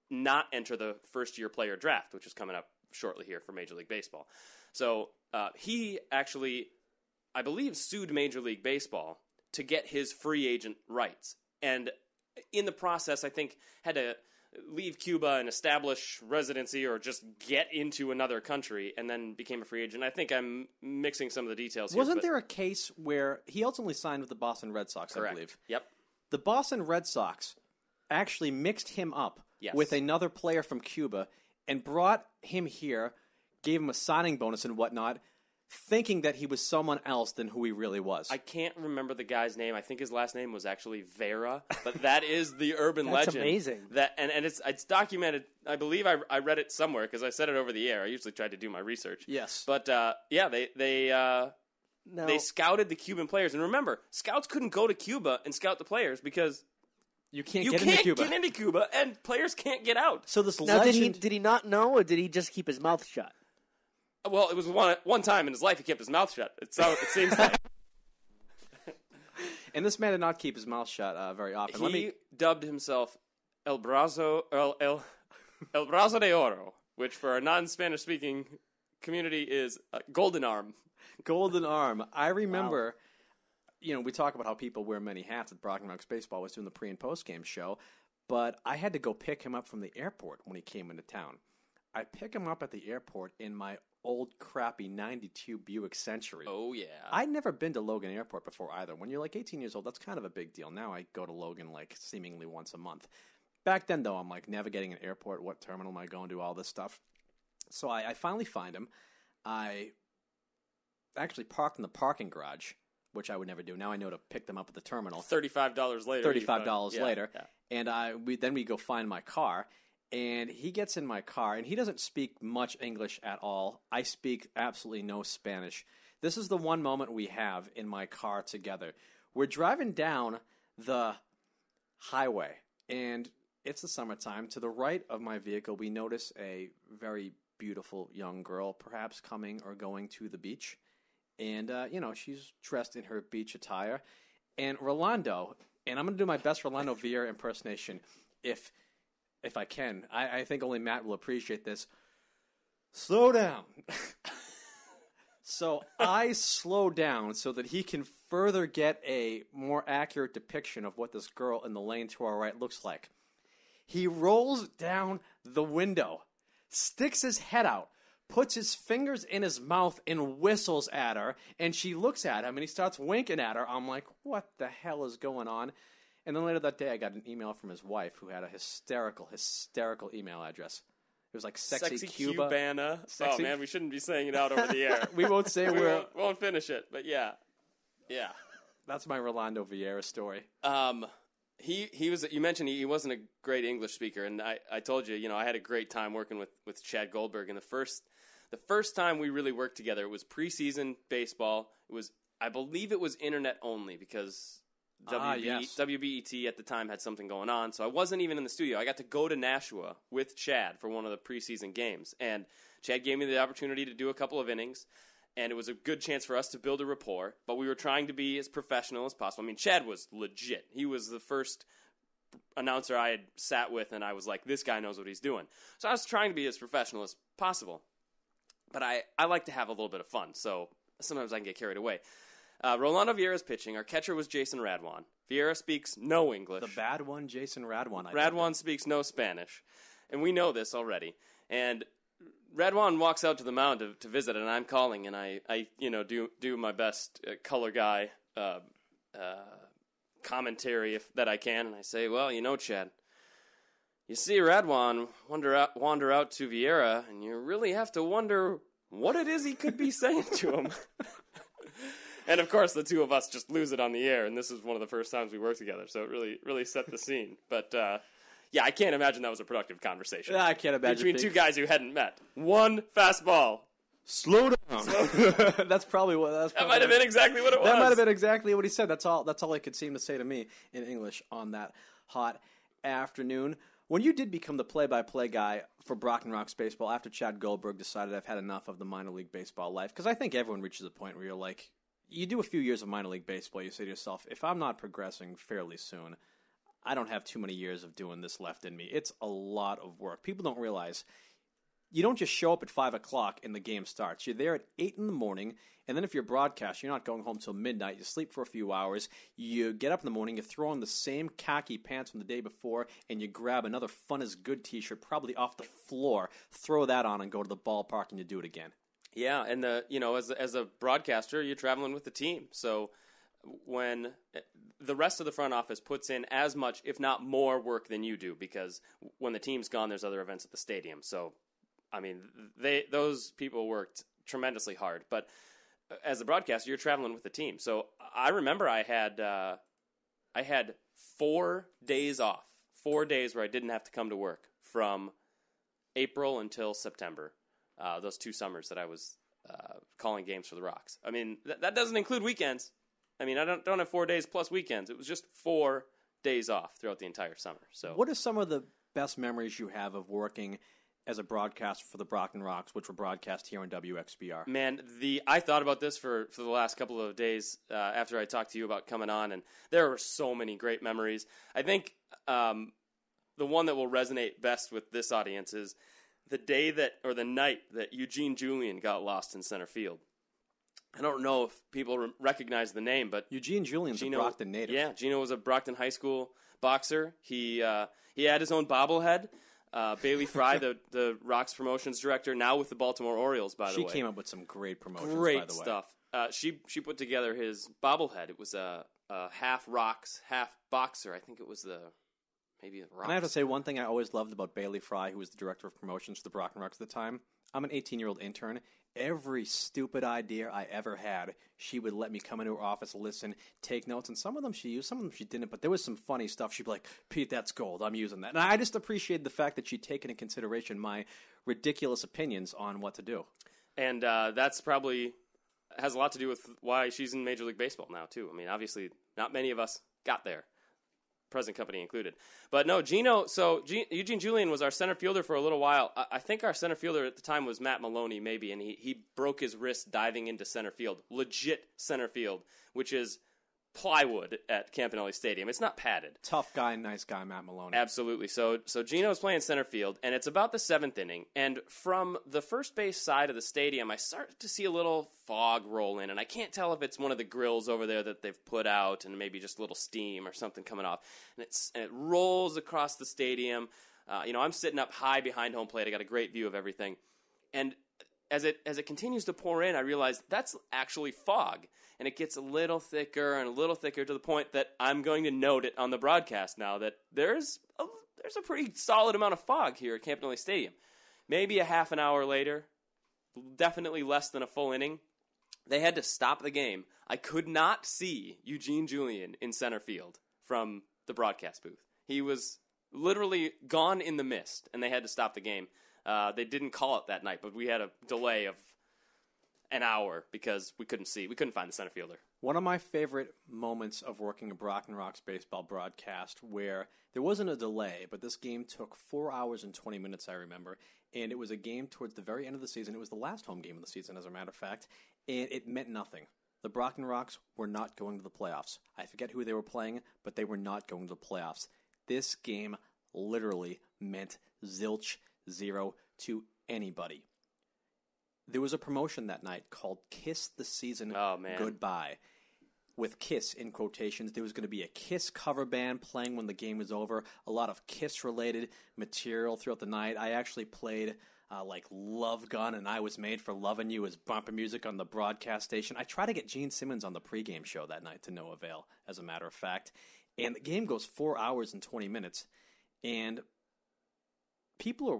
Speaker 3: not enter the first-year player draft, which is coming up shortly here for Major League Baseball. So he actually, I believe, sued Major League Baseball to get his free agent rights. And in the process, I think, had to leave Cuba and establish residency or just get into another country and then became a free agent. I think I'm mixing some of the details here.
Speaker 1: Wasn't there a case where he ultimately signed with the Boston Red Sox,
Speaker 3: Correct.
Speaker 1: I believe?
Speaker 3: Yep.
Speaker 1: The Boston Red Sox actually mixed him up with another player from Cuba and brought him here, gave him a signing bonus and whatnot, thinking that he was someone else than who he really was.
Speaker 3: I can't remember the guy's name. I think his last name was actually Vera, but that is the urban
Speaker 2: That's
Speaker 3: legend.
Speaker 2: amazing.
Speaker 3: That and it's documented. I believe I read it somewhere because I said it over the air. I usually try to do my research.
Speaker 1: Yes.
Speaker 3: But they scouted the Cuban players, and remember, scouts couldn't go to Cuba and scout the players because
Speaker 1: you can't get into
Speaker 3: Cuba, and players can't get out.
Speaker 1: So this
Speaker 2: Now,
Speaker 1: legend...
Speaker 2: did he not know, or did he just keep his mouth shut?
Speaker 3: Well, it was one time in his life he kept his mouth shut. It seems like.
Speaker 1: And this man did not keep his mouth shut very often.
Speaker 3: He dubbed himself El Brazo de Oro, which for a non-Spanish speaking community is Golden Arm.
Speaker 1: Golden Arm. I remember, we talk about how people wear many hats at Brockton Rox Baseball. I was doing the pre- and post-game show, but I had to go pick him up from the airport when he came into town. I pick him up at the airport in my old crappy 92 Buick Century.
Speaker 3: Oh, yeah.
Speaker 1: I'd never been to Logan Airport before either. When you're like 18 years old, that's kind of a big deal. Now I go to Logan like seemingly once a month. Back then, though, I'm like navigating an airport. What terminal am I going to? All this stuff. So I finally find him. I actually parked in the parking garage, which I would never do. Now I know to pick them up at the terminal.
Speaker 3: $35 later.
Speaker 1: $35 later. Yeah. And we go find my car. And he gets in my car, and he doesn't speak much English at all. I speak absolutely no Spanish. This is the one moment we have in my car together. We're driving down the highway, and it's the summertime. To the right of my vehicle, we notice a very beautiful young girl, perhaps coming or going to the beach. And, she's dressed in her beach attire. And Rolando, and I'm going to do my best Rolando Vieira impersonation, if I can. I think only Matt will appreciate this. Slow down. So I slow down so that he can further get a more accurate depiction of what this girl in the lane to our right looks like. He rolls down the window, sticks his head out, puts his fingers in his mouth and whistles at her, and she looks at him and he starts winking at her. I'm like, what the hell is going on? And then later that day, I got an email from his wife who had a hysterical email address. It was like Sexy Cuba.
Speaker 3: Cubana. Oh, man, we shouldn't be saying it out over the air.
Speaker 1: We won't say
Speaker 3: we won't finish it, but yeah. Yeah.
Speaker 1: That's my Rolando Vieira story.
Speaker 3: He was. You mentioned he wasn't a great English speaker, and I told you, I had a great time working with Chad Goldberg. And the first time we really worked together, it was preseason baseball. I believe it was internet only because WBET at the time had something going on, so I wasn't even in the studio. I got to go to Nashua with Chad for one of the preseason games, and Chad gave me the opportunity to do a couple of innings, and it was a good chance for us to build a rapport, but we were trying to be as professional as possible. I mean, Chad was legit. He was the first announcer I had sat with, and I was like, this guy knows what he's doing. So I was trying to be as professional as possible. But I like to have a little bit of fun, so sometimes I can get carried away. Rolando Vieira's pitching. Our catcher was Jason Radwan. Vieira speaks no English.
Speaker 1: The bad one, Jason Radwan.
Speaker 3: Radwan speaks no Spanish, and we know this already. And Radwan walks out to the mound to visit, and I'm calling, and I do my best color guy commentary that I can, and I say, well, Chad, you see Radwan wander out to Vieira, and you really have to wonder what it is he could be saying to him. And, of course, the two of us just lose it on the air, and this is one of the first times we worked together, so it really set the scene. But, yeah, I can't imagine that was a productive conversation.
Speaker 1: I can't imagine.
Speaker 3: Between two guys who hadn't met. One fastball.
Speaker 1: Slow down. That's probably what.
Speaker 3: That might have been exactly what it was.
Speaker 1: That might have been exactly what he said. That's all he could seem to say to me in English on that hot afternoon. When you did become the play-by-play guy for Brockton Rox baseball after Chad Goldberg decided I've had enough of the minor league baseball life, because I think everyone reaches a point where you're like, you do a few years of minor league baseball, you say to yourself, if I'm not progressing fairly soon, I don't have too many years of doing this left in me. It's a lot of work. People don't realize you don't just show up at 5 o'clock and the game starts. You're there at 8 in the morning, and then if you're broadcast, you're not going home till midnight. You sleep for a few hours. You get up in the morning, you throw on the same khaki pants from the day before, and you grab another Fun is Good t-shirt, probably off the floor, throw that on, and go to the ballpark, and you do it again.
Speaker 3: Yeah, and as a broadcaster, you're traveling with the team. So when the rest of the front office puts in as much, if not more, work than you do, because when the team's gone, there's other events at the stadium. So, I mean, those people worked tremendously hard. But as a broadcaster, you're traveling with the team. So I remember I had 4 days off, 4 days where I didn't have to come to work from April until September. Those 2 summers that I was calling games for the Rox. I mean, that doesn't include weekends. I mean, I don't have 4 days plus weekends. It was just 4 days off throughout the entire summer. So,
Speaker 1: what are some of the best memories you have of working as a broadcaster for the Brockton Rox, which were broadcast here on WXBR?
Speaker 3: Man, I thought about this for the last couple of days after I talked to you about coming on, and there were so many great memories. I think the one that will resonate best with this audience is the night that Eugene Julian got lost in center field. I don't know if people recognize the name, but
Speaker 1: Eugene Julian's a Brockton native.
Speaker 3: Yeah, Gino was a Brockton high school boxer. He had his own bobblehead. Bailey Fry, the Rox promotions director, now with the Baltimore Orioles, by the way.
Speaker 1: She came up with some great promotions,
Speaker 3: great
Speaker 1: by the way.
Speaker 3: Stuff. She put together his bobblehead. It was a half Rox, half boxer. I think it was maybe a Rox.
Speaker 1: And I have to say, one thing I always loved about Bailey Fry, who was the director of promotions for the Brockton Rox at the time, I'm an 18-year-old intern. Every stupid idea I ever had, she would let me come into her office, listen, take notes, and some of them she used, some of them she didn't, but there was some funny stuff. She'd be like, Pete, that's gold. I'm using that. And I just appreciated the fact that she'd taken into consideration my ridiculous opinions on what to do.
Speaker 3: And that's probably has a lot to do with why she's in Major League Baseball now, too. I mean, obviously, not many of us got there. Present company included. But no, Eugene Julian was our center fielder for a little while. I think our center fielder at the time was Matt Maloney, maybe, and he broke his wrist diving into center field. Legit center field, which is plywood at Campanelli Stadium. It's not padded.
Speaker 1: Tough guy, nice guy, Matt Maloney.
Speaker 3: Absolutely. So Gino's playing center field, and it's about the 7th inning. And from the first base side of the stadium, I start to see a little fog roll in, and I can't tell if it's one of the grills over there that they've put out, and maybe just a little steam or something coming off. And it rolls across the stadium. I'm sitting up high behind home plate. I got a great view of everything, and as it continues to pour in, I realize that's actually fog. And it gets a little thicker and a little thicker to the point that I'm going to note it on the broadcast now that there's a pretty solid amount of fog here at Campanelli Stadium. Maybe a half an hour later, definitely less than a full inning, they had to stop the game. I could not see Eugene Julian in center field from the broadcast booth. He was literally gone in the mist, and they had to stop the game. They didn't call it that night, but we had a delay of an hour because we couldn't find the center fielder.
Speaker 1: One of my favorite moments of working a Brockton Rox baseball broadcast where there wasn't a delay, but this game took 4 hours and 20 minutes, I remember, and it was a game towards the very end of the season. It was the last home game of the season, as a matter of fact, and it meant nothing. The Brockton Rox were not going to the playoffs. I forget who they were playing, but they were not going to the playoffs. This game literally meant zilch zero to anybody. There was a promotion that night called Kiss the Season Goodbye. With Kiss in quotations, there was going to be a Kiss cover band playing when the game was over. A lot of Kiss-related material throughout the night. I actually played like Love Gun and I Was Made for Lovin' You as bumper music on the broadcast station. I tried to get Gene Simmons on the pregame show that night to no avail, as a matter of fact. And the game goes 4 hours and 20 minutes. And people are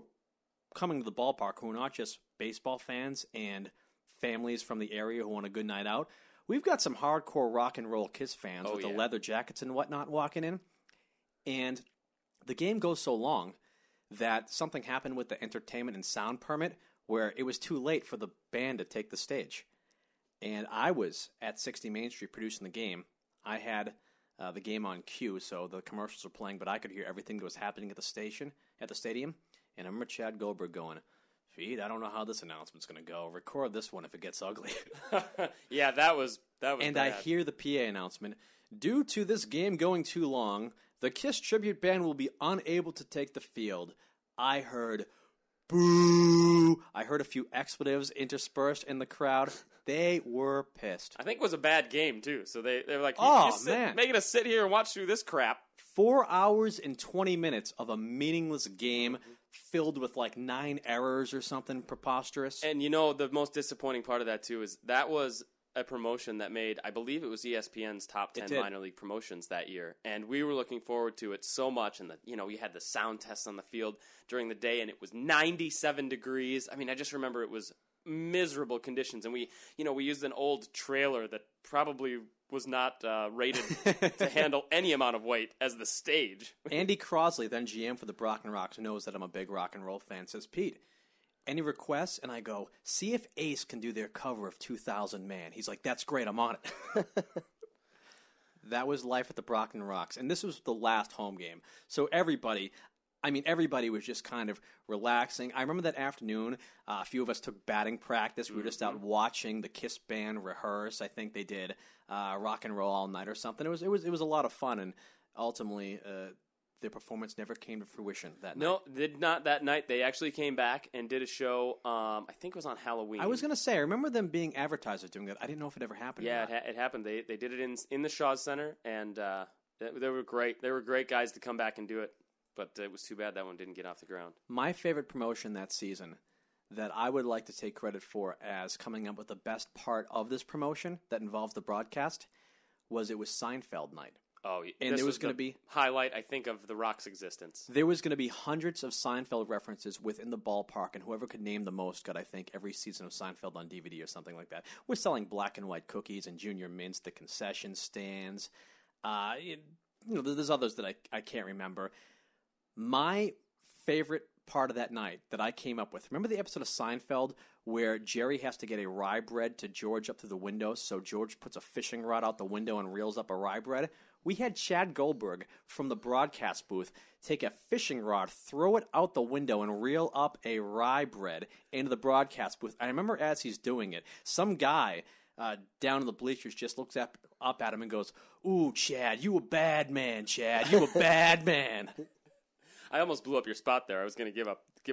Speaker 1: coming to the ballpark who are not just baseball fans and families from the area who want a good night out. We've got some hardcore rock and roll Kiss fans with the leather jackets and whatnot walking in. And the game goes so long that something happened with the entertainment and sound permit where it was too late for the band to take the stage. And I was at 60 Main Street producing the game. I had the game on cue, so the commercials were playing, but I could hear everything that was happening at the stadium. And I remember Chad Goldberg going, "Pete, I don't know how this announcement's going to go. Record this one if it gets ugly."
Speaker 3: Yeah, that was
Speaker 1: and
Speaker 3: bad.
Speaker 1: I hear the PA announcement, "Due to this game going too long, the Kiss tribute band will be unable to take the field." I heard, "Boo!" I heard a few expletives interspersed in the crowd. They were pissed.
Speaker 3: I think it was a bad game, too. So they were like,
Speaker 1: man.
Speaker 3: making us sit here and watch through this crap.
Speaker 1: 4 hours and 20 minutes of a meaningless game filled with like 9 errors or something preposterous.
Speaker 3: And you know, the most disappointing part of that, too, is that was a promotion that made, I believe it was ESPN's top 10 minor league promotions that year. And we were looking forward to it so much. And, we had the sound tests on the field during the day, and it was 97 degrees. I mean, I just remember it was miserable conditions. And we used an old trailer that probably was not rated to handle any amount of weight as the stage.
Speaker 1: Andy Crosley, then GM for the Brockton Rox, knows that I'm a big rock and roll fan, says, "Pete, any requests?" And I go, "See if Ace can do their cover of 2000 Man." He's like, "That's great, I'm on it." That was life at the Brockton Rox. And this was the last home game. So everybody was just kind of relaxing. I remember that afternoon, a few of us took batting practice. We were just out watching the Kiss band rehearse. I think they did Rock and Roll All Night or something. It was a lot of fun, and ultimately their performance never came to fruition that night.
Speaker 3: No, did not that night. They actually came back and did a show, I think it was on Halloween.
Speaker 1: I was going to say, I remember them being advertised as doing that. I didn't know if it ever happened.
Speaker 3: Yeah, it happened. They did it in the Shaw Center, and they were great. They were great guys to come back and do it. But it was too bad that one didn't get off the ground. My
Speaker 1: favorite promotion that season that I would like to take credit for as coming up with the best part of this promotion that involves the broadcast was Seinfeld night.
Speaker 3: Oh,
Speaker 1: and there was going to be
Speaker 3: highlight, I think, of the Rock's existence.
Speaker 1: There was going to be hundreds of Seinfeld references within the ballpark, and whoever could name the most got, I think, every season of Seinfeld on DVD or something like that. We're selling black and white cookies and Junior Mints, the concession stands. There's others that I can't remember. My favorite part of that night that I came up with, remember the episode of Seinfeld where Jerry has to get a rye bread to George up through the window, so George puts a fishing rod out the window and reels up a rye bread? We had Chad Goldberg from the broadcast booth take a fishing rod, throw it out the window, and reel up a rye bread into the broadcast booth. I remember as he's doing it, some guy down in the bleachers just looks up at him and goes, "Ooh, Chad, you a bad man, Chad. You a bad man."
Speaker 3: I almost blew up your spot there. I was going to give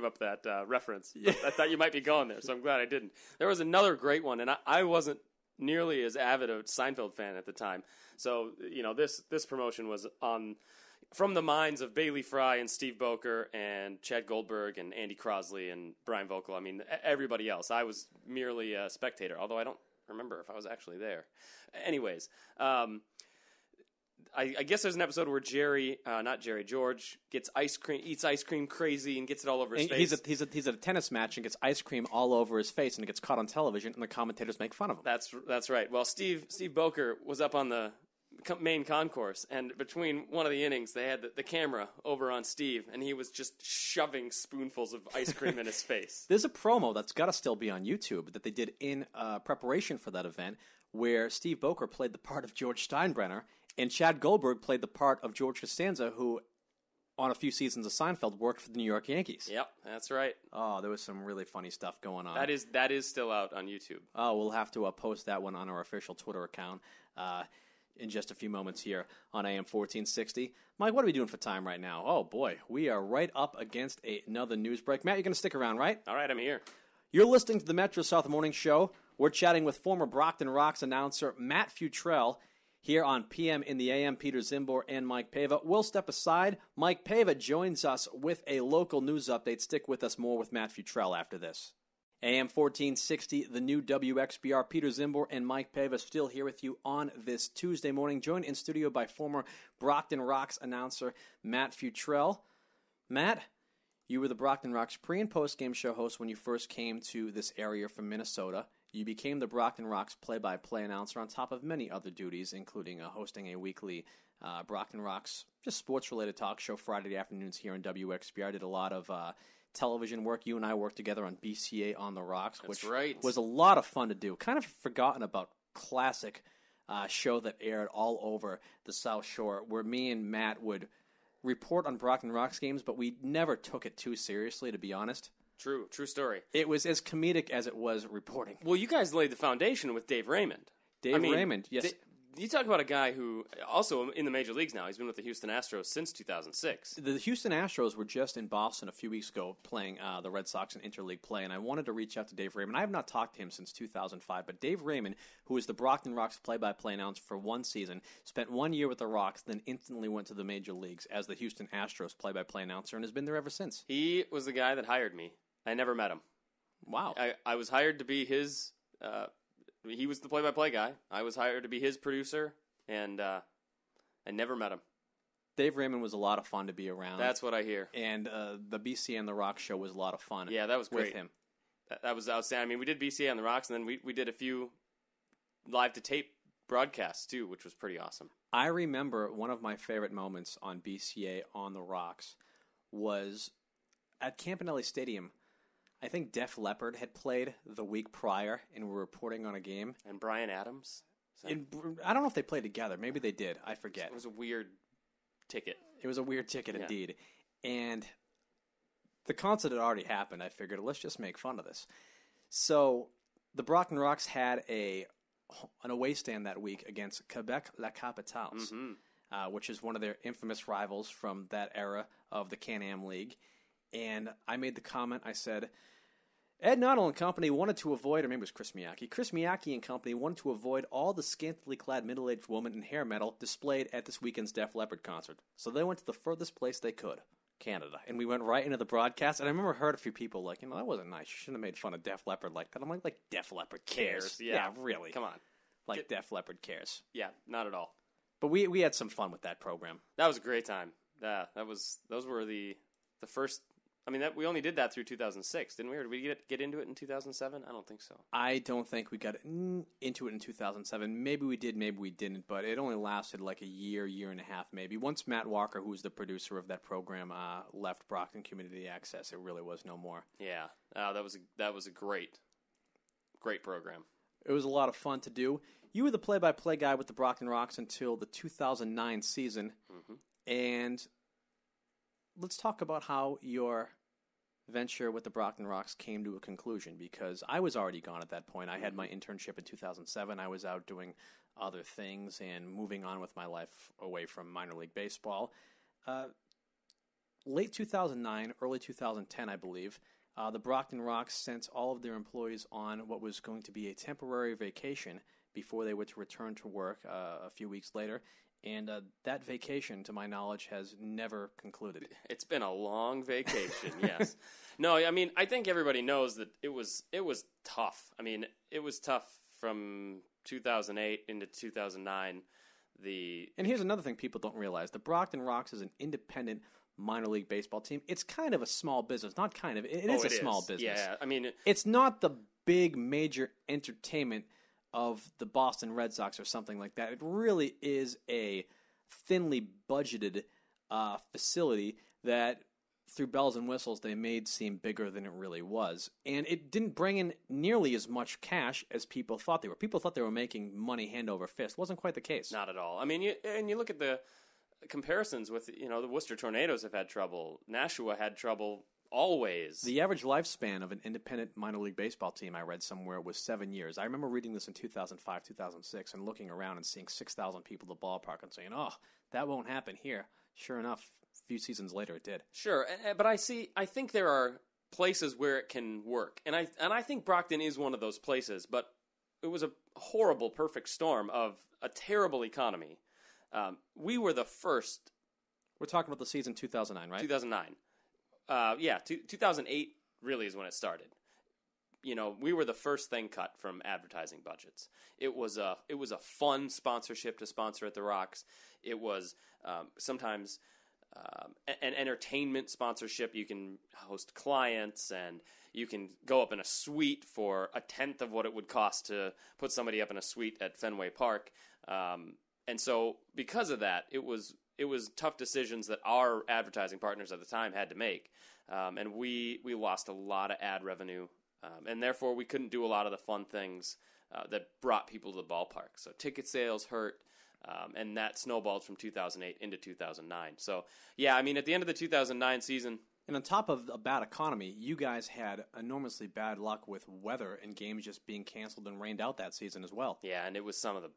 Speaker 3: up that reference. Yeah. I thought you might be going there, so I'm glad I didn't. There was another great one, and I wasn't nearly as avid a Seinfeld fan at the time. So, this promotion was from the minds of Bailey Fry and Steve Boker and Chad Goldberg and Andy Crosley and Brian Vogel. I mean, everybody else. I was merely a spectator, although I don't remember if I was actually there. Anyways, I guess there's an episode where George eats ice cream crazy and gets it all over his face.
Speaker 1: He's at a tennis match and gets ice cream all over his face and it gets caught on television and the commentators make fun of him.
Speaker 3: That's right. Well, Steve Boker was up on the main concourse, and between one of the innings, they had the camera over on Steve, and he was just shoving spoonfuls of ice cream in his face.
Speaker 1: There's a promo that's got to still be on YouTube that they did in preparation for that event where Steve Boker played the part of George Steinbrenner, and Chad Goldberg played the part of George Costanza, who on a few seasons of Seinfeld, worked for the New York Yankees.
Speaker 3: Yep, that's right.
Speaker 1: Oh, there was some really funny stuff going on.
Speaker 3: That is still out on YouTube.
Speaker 1: Oh, we'll have to post that one on our official Twitter account in just a few moments here on AM 1460. Mike, what are we doing for time right now? Oh, boy, we are right up against another news break. Matt, you're going to stick around, right?
Speaker 3: All right, I'm here.
Speaker 1: You're listening to the Metro South Morning Show. We're chatting with former Brockton Rox announcer Matt Futrell here on PM in the AM. Peter Czymbor and Mike Paiva. We'll step aside. Mike Paiva joins us with a local news update. Stick with us, more with Matt Futrell after this. AM 1460, the new WXBR. Peter Czymbor and Mike Paiva still here with you on this Tuesday morning, joined in studio by former Brockton Rox announcer Matt Futrell. Matt, you were the Brockton Rox pre- and post-game show host when you first came to this area from Minnesota. You became the Brockton Rox play-by-play announcer on top of many other duties, including hosting a weekly Brockton Rox just sports-related talk show Friday afternoons here in WXBR. Did a lot of television work. You and I worked together on BCA on the Rocks, which was a lot of fun to do. Kind of forgotten about classic show that aired all over the South Shore, where me and Matt would report on Brockton Rox games, but we never took it too seriously, to be honest.
Speaker 3: True story.
Speaker 1: It was as comedic as it was reporting.
Speaker 3: Well, you guys laid the foundation with Dave Raymond.
Speaker 1: Raymond, yes.
Speaker 3: You talk about a guy who also in the major leagues now. He's been with the Houston Astros since 2006.
Speaker 1: The Houston Astros were just in Boston a few weeks ago playing the Red Sox in interleague play, and I wanted to reach out to Dave Raymond. I have not talked to him since 2005, but Dave Raymond, who was the Brockton Rox play-by-play announcer for one season, spent 1 year with the Rocks, then instantly went to the major leagues as the Houston Astros play-by-play announcer, and has been there ever since.
Speaker 3: He was the guy that hired me. I never met him.
Speaker 1: Wow.
Speaker 3: I was hired to be his... he was the play-by-play guy. I was hired to be his producer, and I never met him.
Speaker 1: Dave Raymond was a lot of fun to be around.
Speaker 3: That's what I hear.
Speaker 1: And the BCA and the Rock show was a lot of fun.
Speaker 3: Yeah, that was great.
Speaker 1: With him.
Speaker 3: That was outstanding. I mean, we did BCA on the Rocks, and then we did a few live-to-tape broadcasts, too, which was pretty awesome.
Speaker 1: I remember one of my favorite moments on BCA on the Rocks was at Campanelli Stadium. I think Def Leppard had played the week prior and were reporting on a game.
Speaker 3: And Bryan Adams?
Speaker 1: I don't know if they played together. Maybe they did. I forget.
Speaker 3: It was a weird ticket.
Speaker 1: It was a weird ticket indeed. And the concert had already happened. I figured, let's just make fun of this. So the Brockton Rox had an away stand that week against Quebec La Capitals, which is one of their infamous rivals from that era of the Can-Am League. And I made the comment, I said, Ed Noddle and company wanted to avoid, or maybe it was Chris Miyake. Chris Miyake and company wanted to avoid all the scantily clad middle-aged women in hair metal displayed at this weekend's Def Leppard concert. So they went to the furthest place they could, Canada. And we went right into the broadcast, and I remember heard a few people like, that wasn't nice. You shouldn't have made fun of Def Leppard like that. I'm like Def Leppard cares.
Speaker 3: Yeah,
Speaker 1: really.
Speaker 3: Come on.
Speaker 1: Def Leppard cares.
Speaker 3: Yeah, not at all.
Speaker 1: But we had some fun with that program.
Speaker 3: That was a great time. Those were the first... I mean, we only did that through 2006, didn't we? Or did we get into it in 2007? I don't think so.
Speaker 1: I don't think we got into it in 2007. Maybe we did, maybe we didn't, but it only lasted like a year and a half maybe. Once Matt Walker, who was the producer of that program, left Brockton Community Access, it really was no more.
Speaker 3: Yeah, that was a great program.
Speaker 1: It was a lot of fun to do. You were the play-by-play guy with the Brockton Rox until the 2009 season, and let's talk about how your venture with the Brockton Rox came to a conclusion, because I was already gone at that point. I had my internship in 2007. I was out doing other things and moving on with my life away from minor league baseball. Late 2009, early 2010, I believe, the Brockton Rox sent all of their employees on what was going to be a temporary vacation before they were to return to work a few weeks later. And that vacation, to my knowledge, has never concluded.
Speaker 3: It's been a long vacation, yes. No, I mean, I think everybody knows that it was tough. I mean, it was tough from 2008 into 2009.
Speaker 1: And here's another thing people don't realize. The Brockton Rox is an independent minor league baseball team. It's kind of a small business. Not kind of. It is a small business.
Speaker 3: Yeah, I mean...
Speaker 1: It's not the big major entertainment of the Boston Red Sox or something like that. It really is a thinly budgeted facility that, through bells and whistles, they made seem bigger than it really was. And it didn't bring in nearly as much cash as people thought they were. People thought they were making money hand over fist. It wasn't quite the case.
Speaker 3: Not at all. I mean, you look at the comparisons with, the Worcester Tornadoes have had trouble. Nashua had trouble always.
Speaker 1: The average lifespan of an independent minor league baseball team, I read somewhere, was 7 years. I remember reading this in 2005, 2006, and looking around and seeing 6,000 people at the ballpark and saying, oh, that won't happen here. Sure enough, a few seasons later it did.
Speaker 3: Sure, but I think there are places where it can work. And I think Brockton is one of those places, but it was a horrible perfect storm of a terrible economy. We were the first.
Speaker 1: We're talking about the season 2009, right?
Speaker 3: 2009. 2008 really is when it started. We were the first thing cut from advertising budgets. It was a fun sponsorship to sponsor at the Rox. It was sometimes an entertainment sponsorship. You can host clients and you can go up in a suite for a tenth of what it would cost to put somebody up in a suite at Fenway Park. And so because of that, it was tough decisions that our advertising partners at the time had to make. And we lost a lot of ad revenue. And therefore, we couldn't do a lot of the fun things that brought people to the ballpark. So ticket sales hurt, and that snowballed from 2008 into 2009. So, yeah, I mean, at the end of the 2009 season...
Speaker 1: And on top of a bad economy, you guys had enormously bad luck with weather and games just being canceled and rained out that season as well.
Speaker 3: Yeah, and it was some of the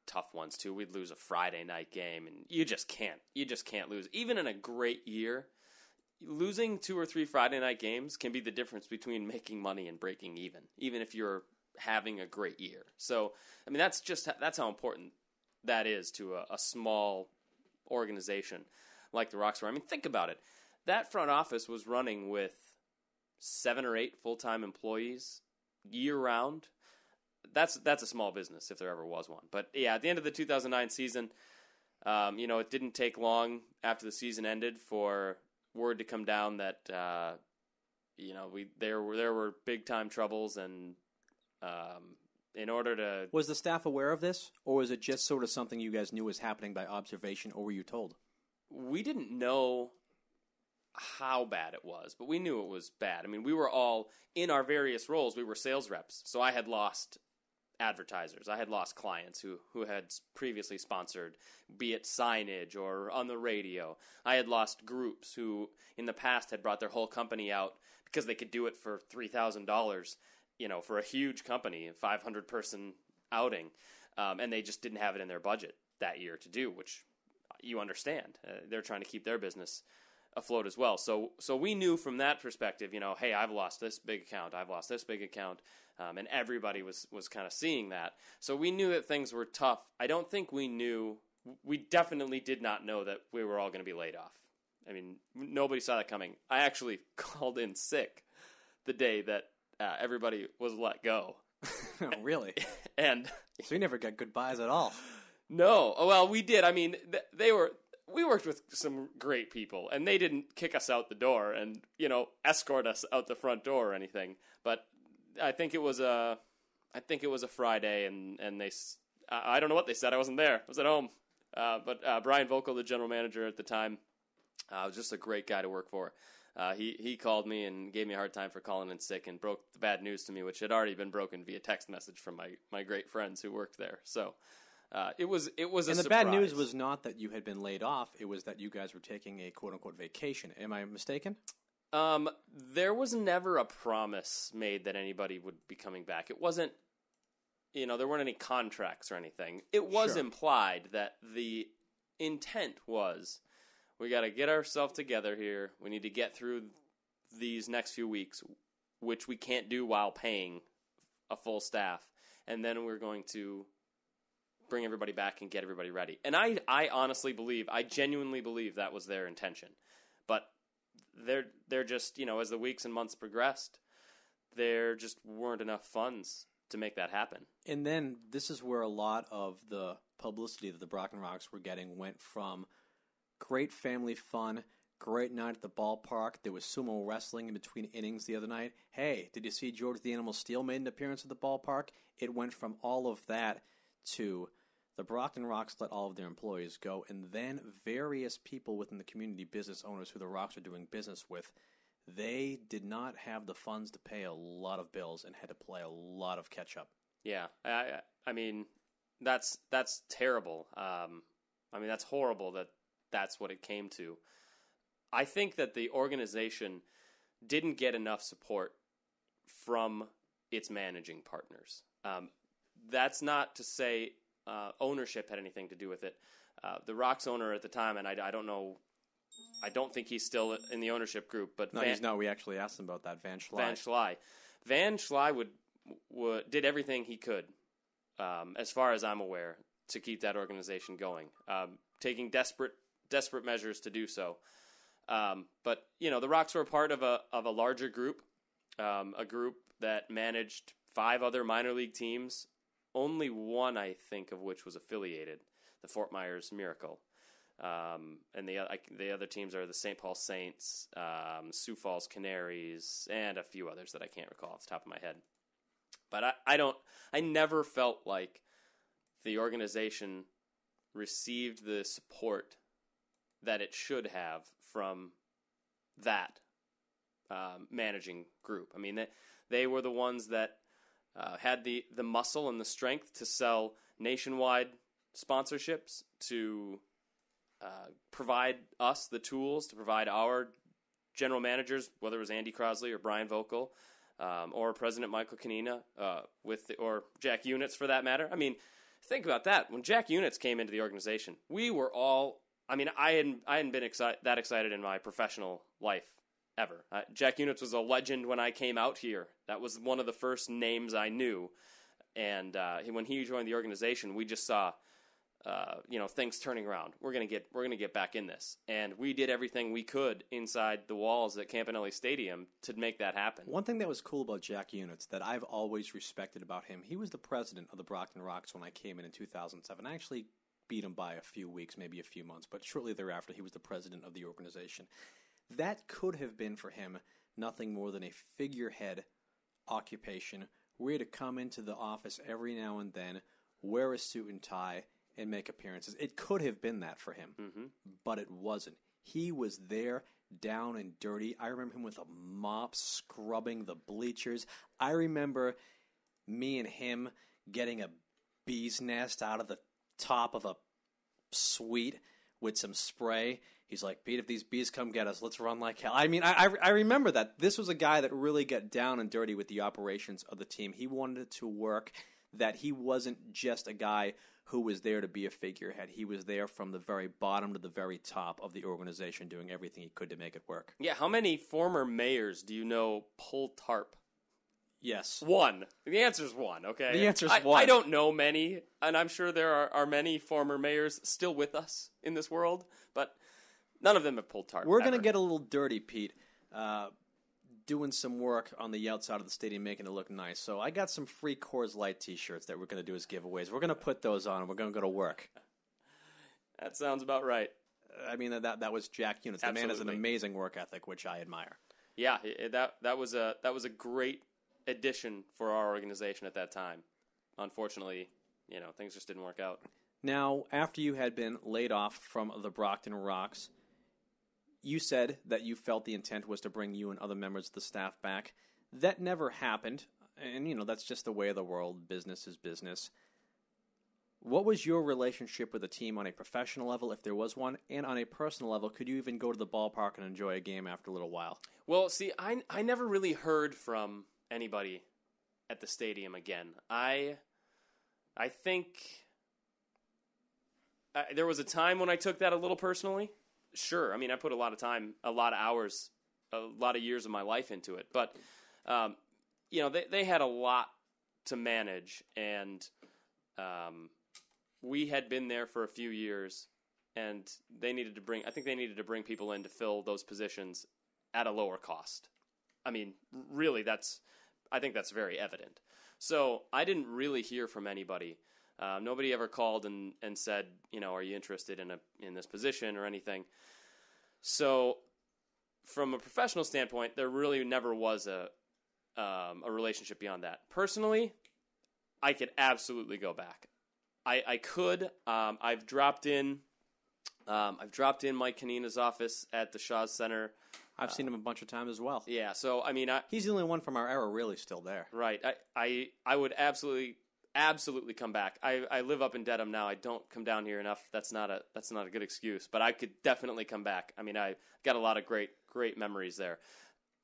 Speaker 3: tough ones, too. We'd lose a Friday night game, and you just can't lose. Even in a great year... Losing 2 or 3 Friday night games can be the difference between making money and breaking even if you're having a great year. So, I mean, that's how important that is to a small organization like the Rox. I mean, think about it. That front office was running with 7 or 8 full-time employees year-round. That's a small business if there ever was one. But, yeah, at the end of the 2009 season, it didn't take long after the season ended for word to come down that there were big time troubles, and in order to...
Speaker 1: Was the staff aware of this, or was it just sort of something you guys knew was happening by observation, or were you told?
Speaker 3: We didn't know how bad it was, but we knew it was bad. I mean, we were all in our various roles. We were sales reps, so I had lost advertisers. I had lost clients who had previously sponsored, be it signage or on the radio. I had lost groups who in the past had brought their whole company out because they could do it for $3,000, for a huge company, a 500-person outing, and they just didn't have it in their budget that year to do, which you understand. They're trying to keep their business afloat as well. So we knew from that perspective, hey, I've lost this big account, I've lost this big account, and everybody was kind of seeing that. So we knew that things were tough. I don't think we definitely did not know that we were all going to be laid off. I mean, nobody saw that coming. I actually called in sick the day that everybody was let go.
Speaker 1: Oh, really?
Speaker 3: And
Speaker 1: so you never got goodbyes at all.
Speaker 3: No. Well, we did. I mean, we worked with some great people, and they didn't kick us out the door and, escort us out the front door or anything. But I think it was a Friday, and I don't know what they said. I wasn't there. I was at home. But Brian Vogel, the general manager at the time, was just a great guy to work for. He called me and gave me a hard time for calling in sick and broke the bad news to me, which had already been broken via text message from my great friends who worked there. So it was a surprise.
Speaker 1: And the bad news was not that you had been laid off; it was that you guys were taking a quote unquote vacation. Am I mistaken?
Speaker 3: There was never a promise made that anybody would be coming back. It wasn't, there weren't any contracts or anything. It was implied that the intent was, we got to get ourselves together here. We need to get through these next few weeks, which we can't do while paying a full staff. And then we're going to bring everybody back and get everybody ready. And I honestly believe, I genuinely believe that was their intention. But they're just, as the weeks and months progressed, there just weren't enough funds to make that happen.
Speaker 1: And then this is where a lot of the publicity that the Brockton Rox were getting went from great family fun, great night at the ballpark. There was sumo wrestling in between innings the other night. Hey, did you see George the Animal Steel made an appearance at the ballpark? It went from all of that to the Brockton Rox let all of their employees go, and then various people within the community, business owners who the Rox are doing business with, they did not have the funds to pay a lot of bills and had to play a lot of catch up.
Speaker 3: Yeah, I mean, that's terrible. I mean, that's horrible that that's what it came to. I think that the organization didn't get enough support from its managing partners. That's not to say ownership had anything to do with it. The Rox owner at the time, and I don't know, I don't think he's still in the ownership group. But
Speaker 1: No, he's not. We actually asked him about that, Van Schley.
Speaker 3: Van Schley did everything he could, as far as I'm aware, to keep that organization going, taking desperate measures to do so. But the Rox were a part of a larger group, a group that managed 5 other minor league teams, only one I think of which was affiliated, the Fort Myers Miracle, and the other teams are the St. Paul Saints, Sioux Falls Canaries, and a few others that I can't recall off the top of my head. But I never felt like the organization received the support that it should have from that managing group. I mean, they were the ones that had the muscle and the strength to sell nationwide sponsorships, to provide us the tools, to provide our general managers, whether it was Andy Crosley or Brian Vogel, or President Michael Kanina, or Jack Units for that matter. I mean, think about that. When Jack Units came into the organization, we were all, I mean, I hadn't been that excited in my professional life ever. Jack Units was a legend when I came out here. That was one of the first names I knew. And when he joined the organization, we just saw, things turning around. We're gonna get back in this, and we did everything we could inside the walls at Campanelli Stadium to make that happen.
Speaker 1: One thing that was cool about Jack Units that I've always respected about him, he was the president of the Brockton Rox when I came in 2007. I actually beat him by a few weeks, maybe a few months, but shortly thereafter, he was the president of the organization. That could have been for him nothing more than a figurehead occupation, where to come into the office every now and then, wear a suit and tie, and make appearances. It could have been that for him, but it wasn't. He was there, down and dirty. I remember him with a mop scrubbing the bleachers. I remember me and him getting a bee's nest out of the top of a suite with some spray. He's like, Pete, if these bees come get us, let's run like hell. I mean, I remember that. This was a guy that really got down and dirty with the operations of the team. He wanted it to work, that he wasn't just a guy who was there to be a figurehead. He was there from the very bottom to the very top of the organization, doing everything he could to make it work.
Speaker 3: Yeah, how many former mayors do you know pull tarp?
Speaker 1: Yes.
Speaker 3: One. The answer is one, okay?
Speaker 1: The answer is one.
Speaker 3: I don't know many, and I'm sure there are many former mayors still with us in this world, but none of them have pulled tarp.
Speaker 1: We're going to get a little dirty, Pete, doing some work on the outside of the stadium, making it look nice. So I got some free Coors Light t-shirts that we're going to do as giveaways. We're going to put those on, and we're going to go to work.
Speaker 3: That sounds about right.
Speaker 1: I mean, that was Jack Units. The man has an amazing work ethic, which I admire.
Speaker 3: Yeah, that was a great addition for our organization at that time. Unfortunately, things just didn't work out.
Speaker 1: Now, after you had been laid off from the Brockton Rox, you said that you felt the intent was to bring you and other members of the staff back. That never happened, and that's just the way of the world. Business is business. What was your relationship with the team on a professional level, if there was one, and on a personal level? Could you even go to the ballpark and enjoy a game after a little while?
Speaker 3: Well, see, I never really heard from anybody at the stadium again. I think there was a time when I took that a little personally. Sure, I mean, I put a lot of time, a lot of hours, a lot of years of my life into it. But, they had a lot to manage, and we had been there for a few years, and I think they needed to bring people in to fill those positions at a lower cost. I mean, really, I think that's very evident. So I didn't really hear from anybody. Nobody ever called and said, are you interested in this position or anything? So from a professional standpoint, there really never was a relationship beyond that. Personally, I could absolutely go back. I could. I've dropped in Mike Kanina's office at the Shaw Center.
Speaker 1: I've seen him a bunch of times as well.
Speaker 3: Yeah, so I mean,
Speaker 1: he's the only one from our era really still there.
Speaker 3: Right. I would absolutely absolutely come back. I live up in Dedham now. I don't come down here enough. That's not a good excuse, but I could definitely come back. I mean, I got a lot of great memories there.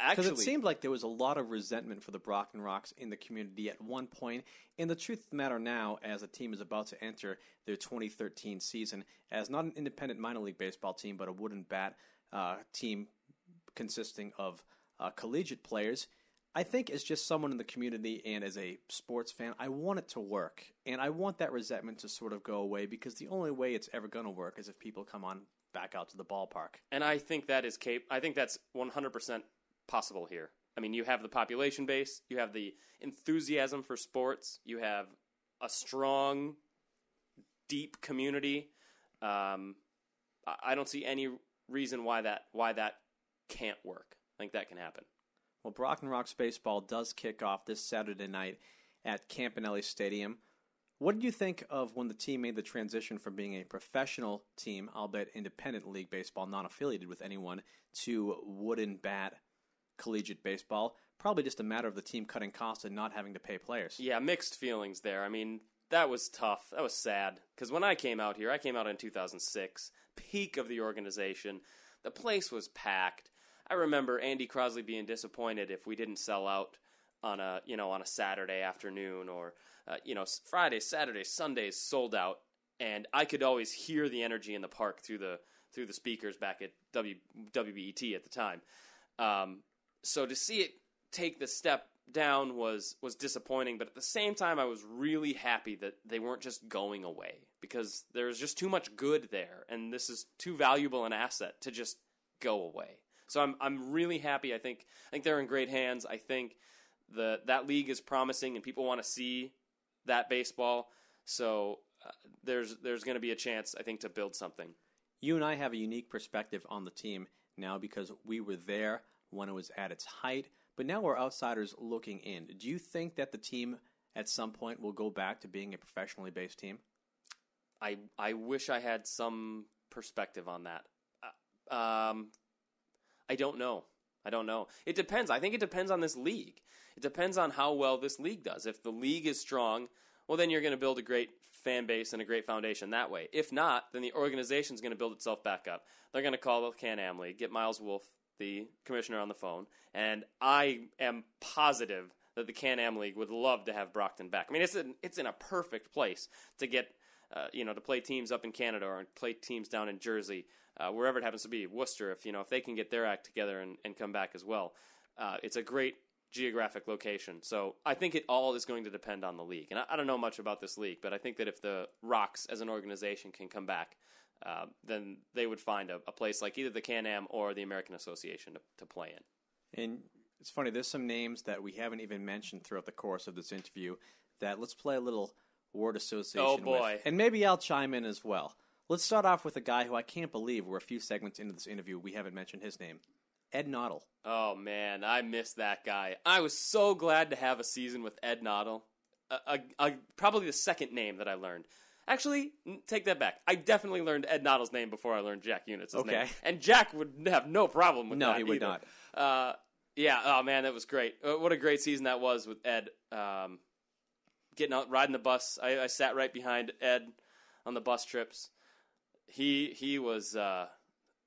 Speaker 1: Because it seemed like there was a lot of resentment for the Brockton Rox in the community at one point. And the truth of the matter now, as the team is about to enter their 2013 season, as not an independent minor league baseball team, but a wood and bat team consisting of collegiate players, I think as just someone in the community and as a sports fan, I want it to work. And I want that resentment to sort of go away, because the only way it's ever going to work is if people come on back out to the ballpark.
Speaker 3: And I think that is I think that's 100% possible here. I mean, you have the population base, you have the enthusiasm for sports, you have a strong, deep community. I don't see any reason why that can't work. I think that can happen.
Speaker 1: Well, Brockton Rox baseball does kick off this Saturday night at Campanelli Stadium. What did you think of when the team made the transition from being a professional team, albeit independent league baseball, non-affiliated with anyone, to wood and bat collegiate baseball? Probably just a matter of the team cutting costs and not having to pay players.
Speaker 3: Yeah, mixed feelings there. I mean, that was tough. That was sad. Because when I came out here, I came out in 2006, peak of the organization. The place was packed. I remember Andy Crosley being disappointed if we didn't sell out on a Saturday afternoon, or Fridays, Saturdays, Sundays sold out, and I could always hear the energy in the park through the speakers back at WBET at the time. So to see it take the step down was disappointing, but at the same time I was really happy that they weren't just going away, because there's just too much good there, and this is too valuable an asset to just go away. So I'm really happy. I think they're in great hands. I think that league is promising, and people want to see that baseball. So there's going to be a chance, I think, to build something.
Speaker 1: You and I have a unique perspective on the team now, because we were there when it was at its height, but now we're outsiders looking in. Do you think that the team at some point will go back to being a professionally based team?
Speaker 3: I wish I had some perspective on that. I don't know. It depends. I think it depends on this league. It depends on how well this league does. If the league is strong, well, then you're going to build a great fan base and a great foundation that way. If not, then the organization's going to build itself back up. They're going to call the Can-Am League, get Miles Wolff, the commissioner, on the phone, and I am positive that the Can-Am League would love to have Brockton back. I mean, it's in a perfect place to get to play teams up in Canada or play teams down in Jersey, wherever it happens to be, Worcester, if they can get their act together and come back as well. It's a great geographic location. So I think it all is going to depend on the league. And I don't know much about this league, but I think that if the Rox as an organization can come back, then they would find a place like either the Can-Am or the American Association to play in.
Speaker 1: And it's funny, there's some names that we haven't even mentioned throughout the course of this interview that let's play a little word association with. And maybe I'll chime in as well. Let's start off with a guy who I can't believe we're a few segments into this interview we haven't mentioned his name. Ed Noddle.
Speaker 3: Oh, man, I miss that guy. I was so glad to have a season with Ed Noddle. Probably the second name that I learned. Actually, take that back. I definitely learned Ed Noddle's name before I learned Jack Unitz's name. And Jack would have no problem with that.
Speaker 1: No, he would not.
Speaker 3: Yeah, oh, man, that was great. What a great season that was with Ed. Getting out, riding the bus. I sat right behind Ed on the bus trips. He was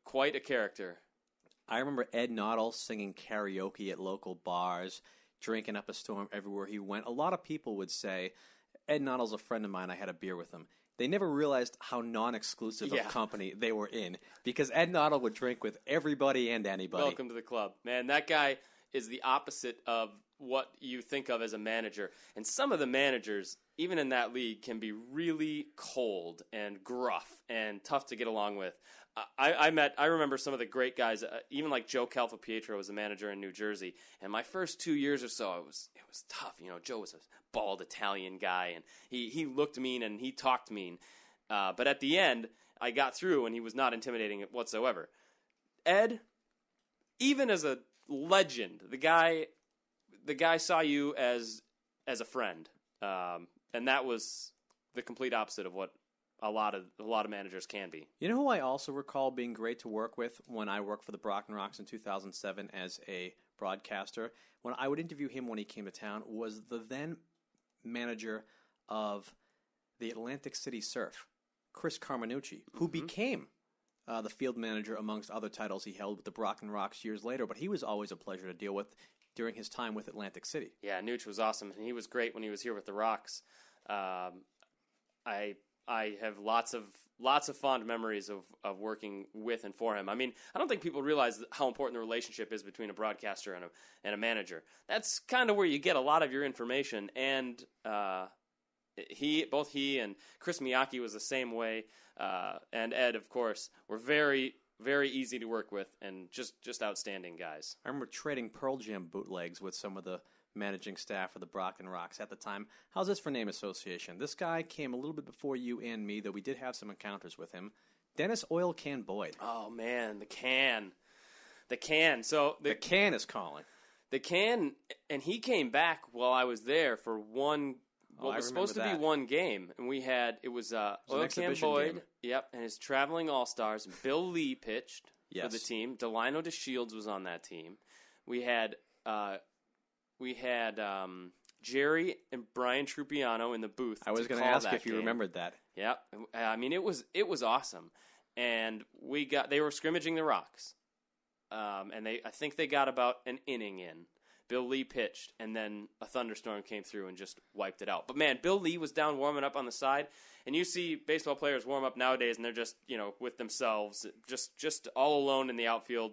Speaker 3: quite a character.
Speaker 1: I remember Ed Noddle singing karaoke at local bars, drinking up a storm everywhere he went. A lot of people would say, Ed Noddle's a friend of mine, I had a beer with him. They never realized how non-exclusive of company they were in, because Ed Noddle would drink with everybody and anybody.
Speaker 3: Welcome to the club. Man, that guy is the opposite of what you think of as a manager. And some of the managers, even in that league, can be really cold and gruff and tough to get along with. I remember some of the great guys, even like Joe Calfapietro was a manager in New Jersey. And my first 2 years or so, it was tough. Joe was a bald Italian guy, and he looked mean and he talked mean. But at the end, I got through, and he was not intimidating whatsoever. Ed, even as a legend, the guy saw you as a friend, and that was the complete opposite of what a lot of managers can be.
Speaker 1: You know who I also recall being great to work with when I worked for the Brockton Rox in 2007 as a broadcaster? When I would interview him when he came to town, was the then manager of the Atlantic City Surf, Chris Carminucci, who became the field manager amongst other titles he held with the Brockton Rox years later, but he was always a pleasure to deal with during his time with Atlantic City.
Speaker 3: Yeah, Nooch was awesome, and he was great when he was here with the Rox. I have lots of fond memories of working with and for him. I mean, I don't think people realize how important the relationship is between a broadcaster and a manager. That's kind of where you get a lot of your information, and both he and Chris Miyake was the same way, and Ed, of course, were very, very easy to work with and just outstanding guys.
Speaker 1: I remember trading Pearl Jam bootlegs with some of the managing staff of the Brockton Rox at the time. How's this for name association? This guy came a little bit before you and me, though we did have some encounters with him. Dennis Oil Can Boyd.
Speaker 3: Oh, man, the can. So
Speaker 1: the can is calling.
Speaker 3: The can, and he came back while I was there for one. What was supposed to be one game, and it was Oil Can Boyd, game. Yep, and his traveling all-stars. Bill Lee pitched for the team. Delino DeShields was on that team. We had Jerry and Brian Trupiano in the booth.
Speaker 1: I was going to ask if you remembered that.
Speaker 3: Yep, I mean it was awesome, and they were scrimmaging the Rox, and I think they got about an inning in. Bill Lee pitched, and then a thunderstorm came through and just wiped it out. But, man, Bill Lee was down warming up on the side, and you see baseball players warm up nowadays, and they're just, with themselves, just all alone in the outfield,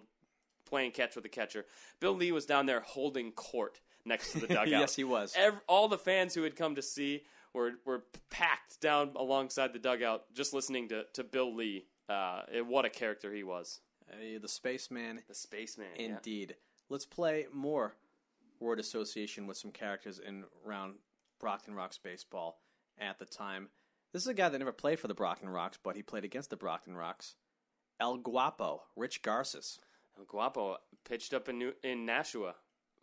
Speaker 3: playing catch with the catcher. Bill Lee was down there holding court next to the dugout.
Speaker 1: Yes, he was.
Speaker 3: All the fans who had come to see were packed down alongside the dugout just listening to Bill Lee. What a character he was.
Speaker 1: The spaceman.
Speaker 3: The spaceman,
Speaker 1: indeed. Yeah. Let's play more word association with some characters in around Brockton Rox baseball at the time. This is a guy that never played for the Brockton Rox, but he played against the Brockton Rox. El Guapo, Rich Garces.
Speaker 3: El Guapo pitched up in Nashua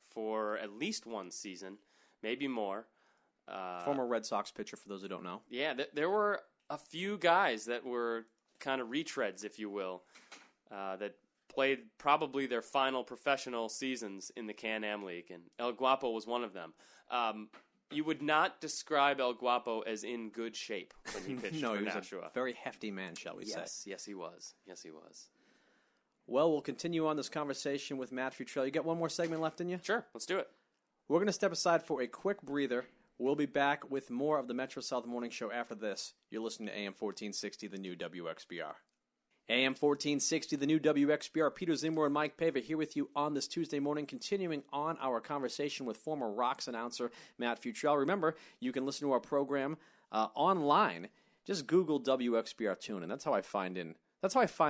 Speaker 3: for at least one season, maybe more.
Speaker 1: Former Red Sox pitcher, for those who don't know.
Speaker 3: Yeah, there were a few guys that were kind of retreads, if you will, that played probably their final professional seasons in the Can-Am League, and El Guapo was one of them. You would not describe El Guapo as in good shape when he pitched for Nashua.
Speaker 1: He was a very hefty man, shall we say.
Speaker 3: Yes, he was.
Speaker 1: Well, we'll continue on this conversation with Matt Futrell. You got one more segment left in you?
Speaker 3: Sure, let's do it.
Speaker 1: We're going to step aside for a quick breather. We'll be back with more of the Metro South Morning Show after this. You're listening to AM 1460, the new WXBR. AM 1460, the new WXBR. Peter Czymbor and Mike Paiva here with you on this Tuesday morning, continuing on our conversation with former Rox announcer Matt Futrell. Remember, you can listen to our program online. Just Google WXBR Tune, and that's how I find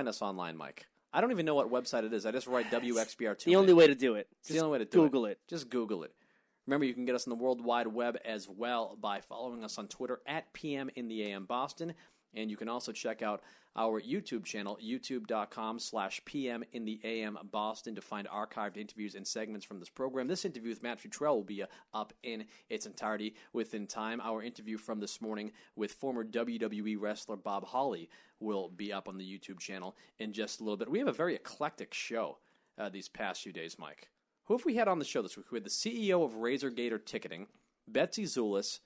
Speaker 1: us online, Mike. I don't even know what website it is. I just write WXBR Tune.
Speaker 2: The only way to do it.
Speaker 1: It's the only way to do
Speaker 2: Google it.
Speaker 1: Just Google it. Remember, you can get us on the World Wide Web as well by following us on Twitter at PM in the AM Boston. And you can also check out our YouTube channel, youtube.com/PM in the AM Boston, to find archived interviews and segments from this program. This interview with Matt Futrell will be up in its entirety within time. Our interview from this morning with former WWE wrestler Bob Holly will be up on the YouTube channel in just a little bit. We have a very eclectic show these past few days, Mike. Who have we had on the show this week? We had the CEO of Razor Gator Ticketing, Betsy Zulis,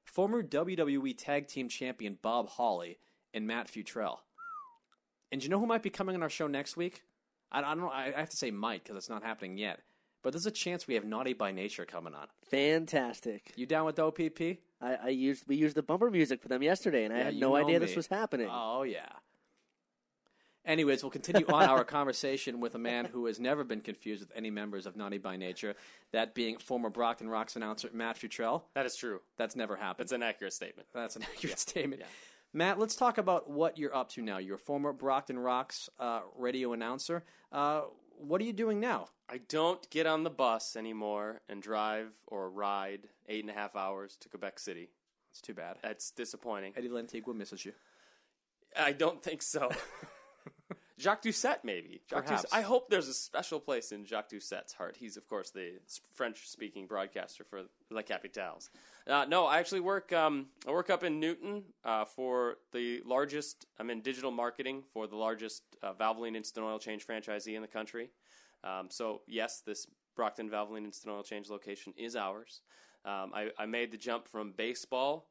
Speaker 1: former WWE Tag Team Champion Bob Holly, and Matt Futrell. And do you know who might be coming on our show next week? I don't know. I have to say might because it's not happening yet. But there's a chance we have Naughty by Nature coming on.
Speaker 2: Fantastic.
Speaker 1: You down with the OPP?
Speaker 2: We used the bumper music for them yesterday, and I had no idea this was happening.
Speaker 1: Oh, yeah. Anyways, we'll continue on our conversation with a man who has never been confused with any members of Naughty by Nature, that being former Brockton Rox announcer Matt Futrell.
Speaker 3: That is true.
Speaker 1: That's never happened.
Speaker 3: That's an accurate statement.
Speaker 1: That's an accurate statement.
Speaker 3: Yeah.
Speaker 1: Matt, let's talk about what you're up to now. You're a former Brockton Rox radio announcer. What are you doing now?
Speaker 3: I don't get on the bus anymore and drive or ride 8.5 hours to Quebec City.
Speaker 1: It's too bad.
Speaker 3: That's disappointing.
Speaker 1: Eddie Lantigua misses you.
Speaker 3: I don't think so. Jacques Doucette, maybe.
Speaker 1: Perhaps.
Speaker 3: I hope there's a special place in Jacques Doucette's heart. He's, of course, the French-speaking broadcaster for La Capitales. No, I actually work. I work up in Newton for the largest. I'm in digital marketing for the largest Valvoline Instant Oil Change franchisee in the country. So yes, this Brockton Valvoline Instant Oil Change location is ours. I made the jump from baseball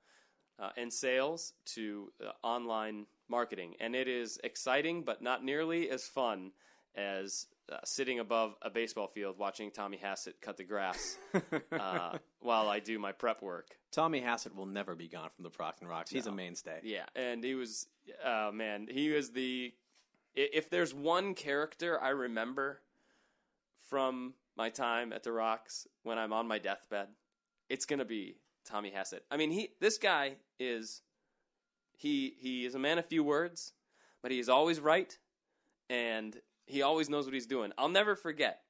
Speaker 3: and sales to online marketing. And it is exciting, but not nearly as fun as sitting above a baseball field watching Tommy Hassett cut the grass while I do my prep work.
Speaker 1: Tommy Hassett will never be gone from the Brockton Rox. He's a mainstay.
Speaker 3: Yeah, and he was, he was the... If there's one character I remember from my time at the Rox when I'm on my deathbed, it's going to be Tommy Hassett. I mean, this guy is... He is a man of few words, but he is always right, and he always knows what he's doing. I'll never forget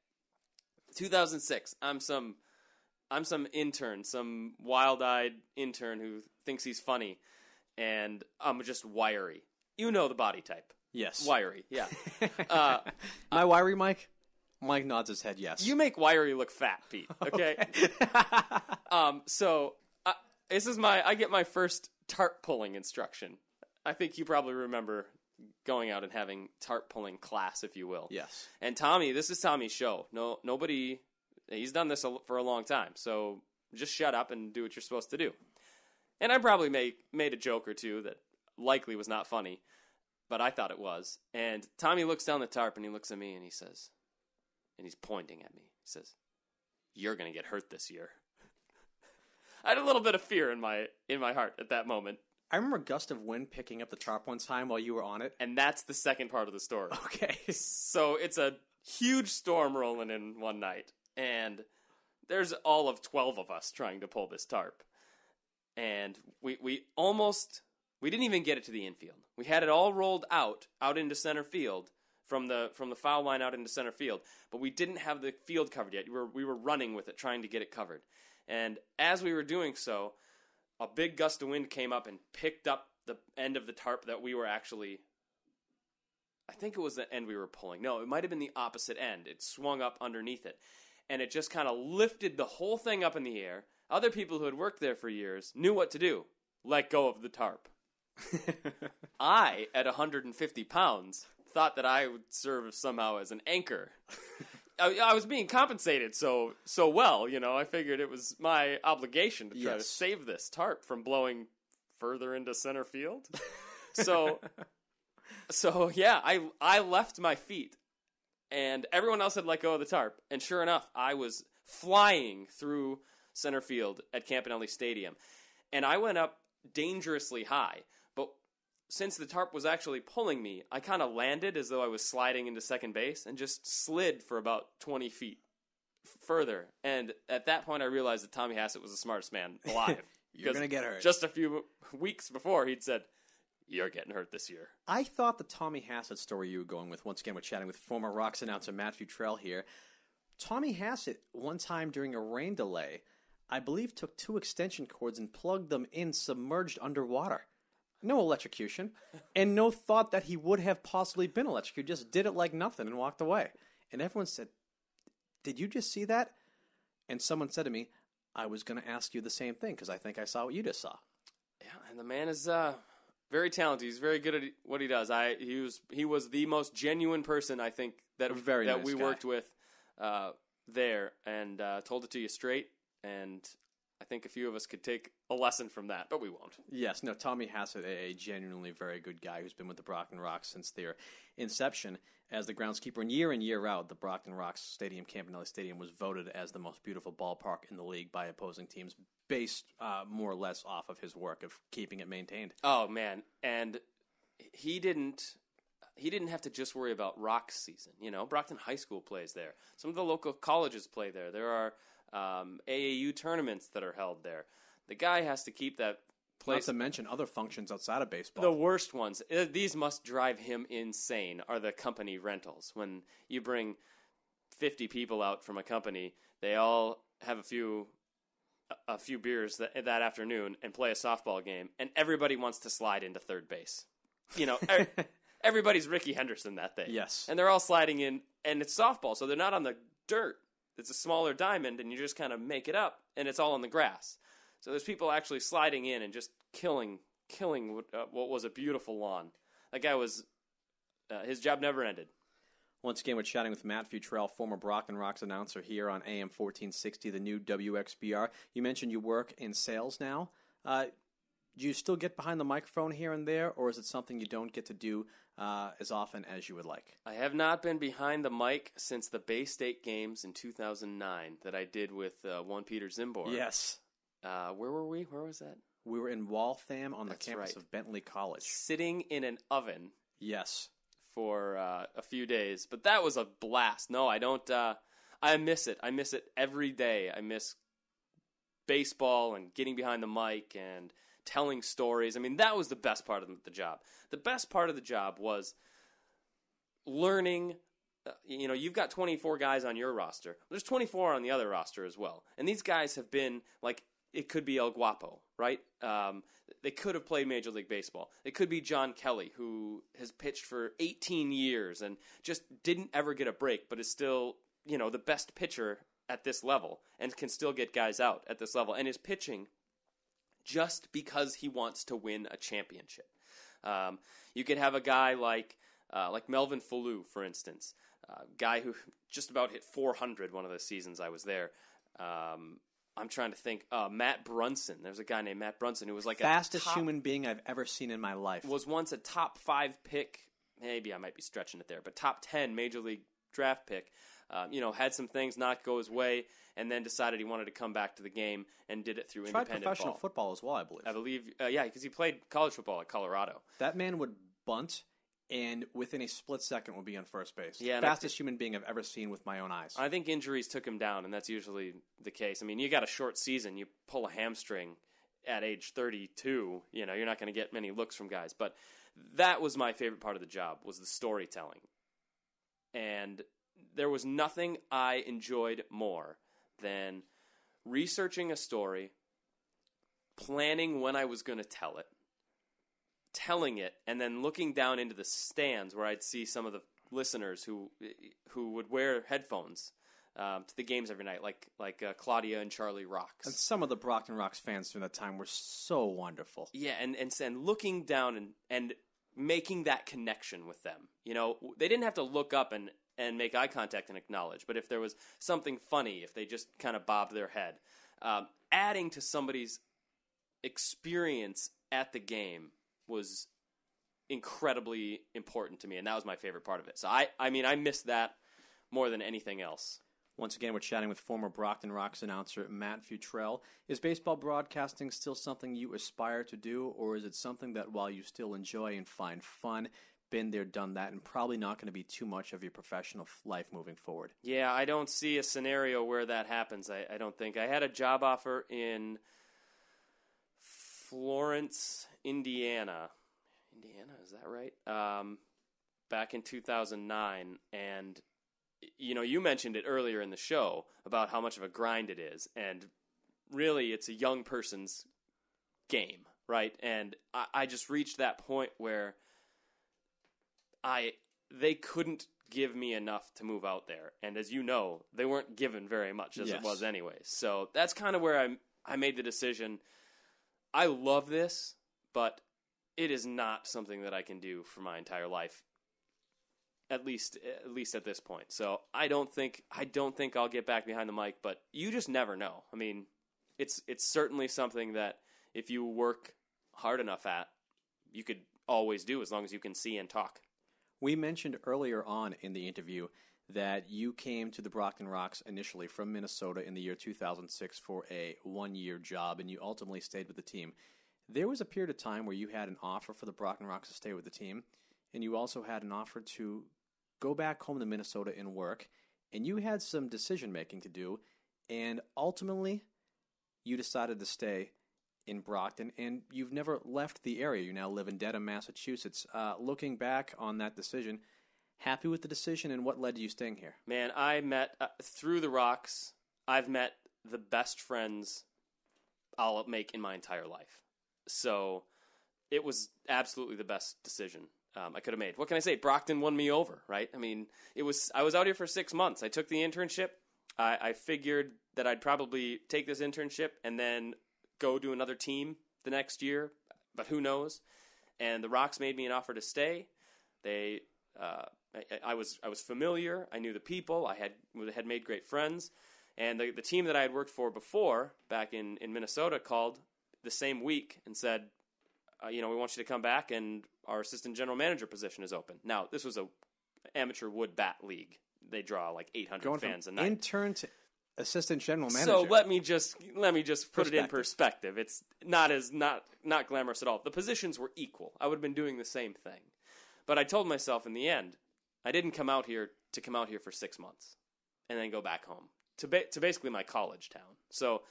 Speaker 3: 2006. I'm some intern, some wild-eyed intern who thinks he's funny, and I'm just wiry. You know the body type.
Speaker 1: Yes.
Speaker 3: Wiry, yeah.
Speaker 1: My wiry Mike? Mike nods his head yes.
Speaker 3: You make wiry look fat, Pete, okay? So this is I get my first tarp pulling instruction. I think you probably remember going out and having tarp pulling class, if you will.
Speaker 1: Yes.
Speaker 3: And Tommy, this is Tommy's show. Nobody, he's done this for a long time, so just shut up and do what you're supposed to do. And I probably made a joke or two that likely was not funny, but I thought it was. And Tommy looks down the tarp and he looks at me and he says, and he's pointing at me, he says, "You're going to get hurt this year." I had a little bit of fear in my heart at that moment.
Speaker 1: I remember a gust of wind picking up the tarp one time while you were on it.
Speaker 3: And that's the second part of the story.
Speaker 1: Okay.
Speaker 3: So it's a huge storm rolling in one night, and there's all of 12 of us trying to pull this tarp. And we didn't even get it to the infield. We had it all rolled out into center field, from the foul line out into center field, but we didn't have the field covered yet. We were running with it, trying to get it covered. And as we were doing so, a big gust of wind came up and picked up the end of the tarp that we were actually... I think it was the end we were pulling. No, it might have been the opposite end. It swung up underneath it. And it just kind of lifted the whole thing up in the air. Other people who had worked there for years knew what to do. Let go of the tarp. I, at 150 pounds, thought that I would serve somehow as an anchor. I was being compensated so well, you know. I figured it was my obligation to try to save this tarp from blowing further into center field. So yeah, I left my feet, and everyone else had let go of the tarp. And sure enough, I was flying through center field at Campanelli Stadium, and I went up dangerously high. But since the tarp was actually pulling me, I kind of landed as though I was sliding into second base and just slid for about 20 feet further. And at that point, I realized that Tommy Hassett was the smartest man alive.
Speaker 1: You're going to get hurt.
Speaker 3: Just a few weeks before, he'd said, "You're getting hurt this year."
Speaker 1: I thought the Tommy Hassett story you were going with, once again, we're chatting with former Rox announcer Matt Futrell here. Tommy Hassett, one time during a rain delay, I believe took 2 extension cords and plugged them in submerged underwater. No electrocution, and no thought that he would have possibly been electrocuted. Just did it like nothing and walked away. And everyone said, "Did you just see that?" And someone said to me, "I was going to ask you the same thing because I think I saw what you just saw."
Speaker 3: Yeah, and the man is very talented. He's very good at what he does. He was the most genuine person, I think, that
Speaker 1: nice
Speaker 3: we
Speaker 1: guy.
Speaker 3: worked with there, and told it to you straight. And I think a few of us could take a lesson from that, but we won't.
Speaker 1: Yes, no, Tommy Hassett, a genuinely very good guy who's been with the Brockton Rox since their inception as the groundskeeper. And year out, the Brockton Rox Stadium, Campanelli Stadium, was voted as the most beautiful ballpark in the league by opposing teams, based more or less off of his work of keeping it maintained.
Speaker 3: Oh, man. And he didn't have to just worry about Rox season. You know, Brockton High School plays there. Some of the local colleges play there. There are AAU tournaments that are held there. The guy has to keep that place.
Speaker 1: Not to mention other functions outside of baseball.
Speaker 3: The worst ones, these must drive him insane, are the company rentals. When you bring 50 people out from a company, they all have a few beers that afternoon and play a softball game, and everybody wants to slide into third base. You know, everybody's Ricky Henderson that day.
Speaker 1: Yes.
Speaker 3: And they're all sliding in, and it's softball, so they're not on the dirt. It's a smaller diamond, and you just kind of make it up, and it's all on the grass. So there's people actually sliding in and just killing what was a beautiful lawn. That guy was, his job never ended.
Speaker 1: Once again, we're chatting with Matt Futrell, former Brockton Rox announcer here on AM 1460, the new WXBR. You mentioned you work in sales now. do you still get behind the microphone here and there, or is it something you don't get to do as often as you would like?
Speaker 3: I have not been behind the mic since the Bay State games in 2009 that I did with one Peter Czymbor.
Speaker 1: Yes.
Speaker 3: Where were we? Where was that?
Speaker 1: We were in Waltham on the
Speaker 3: That's
Speaker 1: campus
Speaker 3: right.
Speaker 1: of Bentley College.
Speaker 3: Sitting in an oven.
Speaker 1: Yes.
Speaker 3: For a few days. But that was a blast. No, I don't. I miss it. I miss it every day. I miss baseball and getting behind the mic and telling stories. I mean, that was the best part of the job. The best part of the job was learning. You've got 24 guys on your roster. There's 24 on the other roster as well. And these guys have been, like, it could be El Guapo, right? They could have played Major League Baseball. It could be John Kelly, who has pitched for 18 years and just didn't ever get a break, but is still, the best pitcher at this level and can still get guys out at this level and is pitching just because he wants to win a championship. You could have a guy like Melvin Falou, for instance, a guy who just about hit 400 one of the seasons I was there. I'm trying to think. Matt Brunson. There's a guy named Matt Brunson who was like
Speaker 1: fastest human being I've ever seen in my life.
Speaker 3: Was once a top 5 pick. Maybe I might be stretching it there, but top 10 Major League draft pick. Had some things not go his way, and then decided he wanted to come back to the game and did it through independent
Speaker 1: professional
Speaker 3: ball.
Speaker 1: football as well, I believe.
Speaker 3: I believe, because he played college football at Colorado.
Speaker 1: That man would bunt, and within a split second would be on first base.
Speaker 3: Yeah,
Speaker 1: fastest human being I've ever seen with my own eyes.
Speaker 3: I think injuries took him down, and that's usually the case. I mean, you got a short season. You pull a hamstring at age 32. You're not going to get many looks from guys. But that was my favorite part of the job, was the storytelling. And there was nothing I enjoyed more than researching a story, planning when I was going to tell it, telling it, and then looking down into the stands where I'd see some of the listeners who would wear headphones to the games every night, like Claudia and Charlie Rox.
Speaker 1: And some of the Brockton Rox fans during that time were so wonderful.
Speaker 3: Yeah, and looking down and making that connection with them. They didn't have to look up and make eye contact and acknowledge, but if there was something funny, if they just kind of bobbed their head, adding to somebody's experience at the game was incredibly important to me, and that was my favorite part of it. So I miss that more than anything else.
Speaker 1: Once again, we're chatting with former Brockton Rox announcer Matt Futrell. Is baseball broadcasting still something you aspire to do, or is it something that while you still enjoy and find fun, been there, done that, and probably not going to be too much of your professional life moving forward?
Speaker 3: Yeah, I don't see a scenario where that happens. I don't think. I had a job offer in Florence, Indiana. Indiana, is that right? Back in 2009, and you mentioned it earlier in the show about how much of a grind it is, and really it's a young person's game, right? And I just reached that point where they couldn't give me enough to move out there, and as you know, they weren't given very much as it was anyway. So that's kind of where I made the decision. I love this, but it is not something that I can do for my entire life. At least at this point. So I don't think I'll get back behind the mic, but you just never know. I mean, it's certainly something that if you work hard enough at, you could always do as long as you can see and talk.
Speaker 1: We mentioned earlier on in the interview that you came to the Brockton Rox initially from Minnesota in the year 2006 for a one-year job, and you ultimately stayed with the team. There was a period of time where you had an offer for the Brockton Rox to stay with the team, and you also had an offer to go back home to Minnesota and work, and you had some decision-making to do, and ultimately you decided to stay in Brockton, and you've never left the area. You now live in Dedham, Massachusetts. Looking back on that decision, happy with the decision, and what led to you staying here?
Speaker 3: Man, I met, through the Rox, I've met the best friends I'll make in my entire life. So it was absolutely the best decision I could have made. What can I say? Brockton won me over, right? I mean, I was out here for 6 months. I took the internship. I figured that I'd probably take this internship and then go to another team the next year, but who knows? And the Rox made me an offer to stay. I was familiar. I knew the people. I had made great friends. And the team that I had worked for before, back in Minnesota, called the same week and said, we want you to come back, and our assistant general manager position is open. Now, this was a amateur wood bat league. They draw like 800 fans a night.
Speaker 1: Intern to assistant general manager.
Speaker 3: So let me just put it in perspective. It's not glamorous at all. The positions were equal. I would have been doing the same thing. But I told myself in the end, I didn't come out here for 6 months and then go back home to basically my college town. So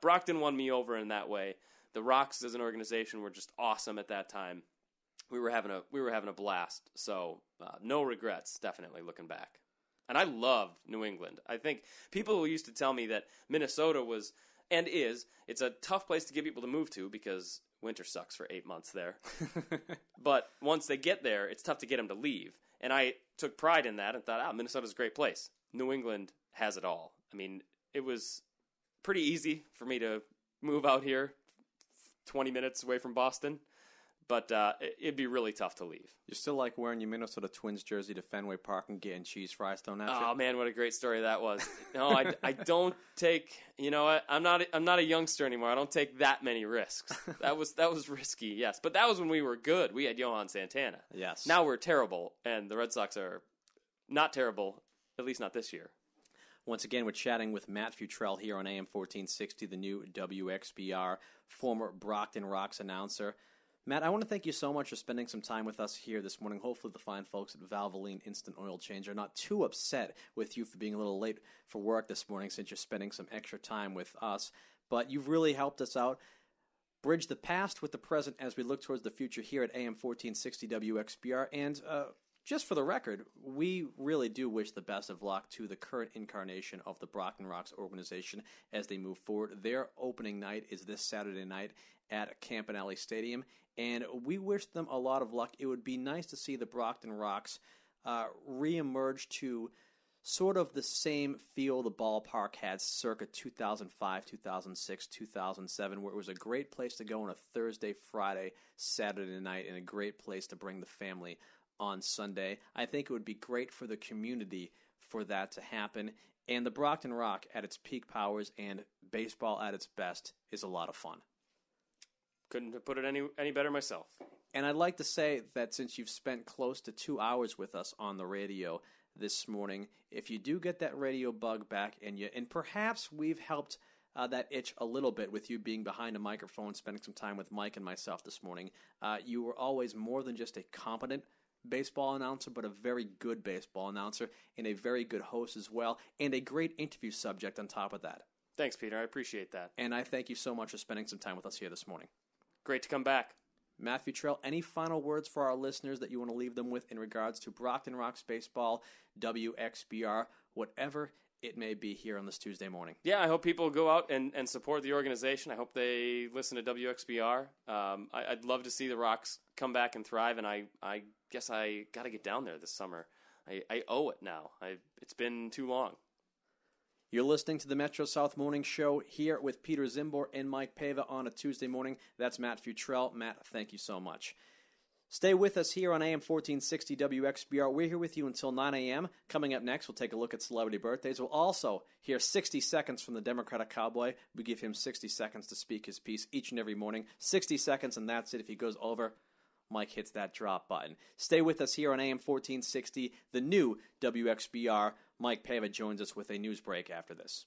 Speaker 3: Brockton won me over in that way. The Rox as an organization were just awesome at that time. We were having a blast. So no regrets, definitely looking back. And I love New England. I think people used to tell me that Minnesota was and is. It's a tough place to get people to move to because winter sucks for 8 months there. But once they get there, it's tough to get them to leave. And I took pride in that and thought, Minnesota's a great place. New England has it all. I mean, it was pretty easy for me to move out here 20 minutes away from Boston. But it'd be really tough to leave.
Speaker 1: You still like wearing your Minnesota Twins jersey to Fenway Park and getting cheese fries thrown at you?
Speaker 3: Oh man, what a great story that was! No, I don't take. You know what? I'm not a youngster anymore. I don't take that many risks. That was risky, yes. But that was when we were good. We had Johan Santana.
Speaker 1: Yes.
Speaker 3: Now we're terrible, and the Red Sox are not terrible. At least not this year.
Speaker 1: Once again, we're chatting with Matt Futrell here on AM 1460, the new WXBR, former Brockton Rox announcer. Matt, I want to thank you so much for spending some time with us here this morning. Hopefully the fine folks at Valvoline Instant Oil Change are not too upset with you for being a little late for work this morning since you're spending some extra time with us. But you've really helped us out. Bridge the past with the present as we look towards the future here at AM 1460 WXBR. And just for the record, we really do wish the best of luck to the current incarnation of the Brockton Rox organization as they move forward. Their opening night is this Saturday night at Campanelli Stadium, and we wish them a lot of luck. It would be nice to see the Brockton Rox reemerge to sort of the same feel the ballpark had circa 2005, 2006, 2007, where it was a great place to go on a Thursday, Friday, Saturday night, and a great place to bring the family on Sunday. I think it would be great for the community for that to happen, and the Brockton Rox at its peak powers and baseball at its best is a lot of fun.
Speaker 3: Couldn't have put it any better myself.
Speaker 1: And I'd like to say that since you've spent close to 2 hours with us on the radio this morning, if you do get that radio bug back in you, and perhaps we've helped that itch a little bit with you being behind a microphone, spending some time with Mike and myself this morning, you were always more than just a competent baseball announcer, but a very good baseball announcer and a very good host as well, and a great interview subject on top of that.
Speaker 3: Thanks, Peter. I appreciate that.
Speaker 1: And I thank you so much for spending some time with us here this morning.
Speaker 3: Great to come back.
Speaker 1: Matt Futrell, any final words for our listeners that you want to leave them with in regards to Brockton Rox baseball, WXBR, whatever it may be here on this Tuesday morning?
Speaker 3: Yeah, I hope people go out and support the organization. I hope they listen to WXBR. I'd love to see the Rox come back and thrive, and I guess I got to get down there this summer. I owe it now. It's been too long.
Speaker 1: You're listening to the Metro South Morning Show here with Peter Czymbor and Mike Paiva on a Tuesday morning. That's Matt Futrell. Matt, thank you so much. Stay with us here on AM 1460 WXBR. We're here with you until 9 a.m. Coming up next, we'll take a look at celebrity birthdays. We'll also hear 60 seconds from the Democratic Cowboy. We give him 60 seconds to speak his piece each and every morning. 60 seconds, and that's it. If he goes over, Mike hits that drop button. Stay with us here on AM 1460, the new WXBR. Mike Paiva joins us with a news break after this.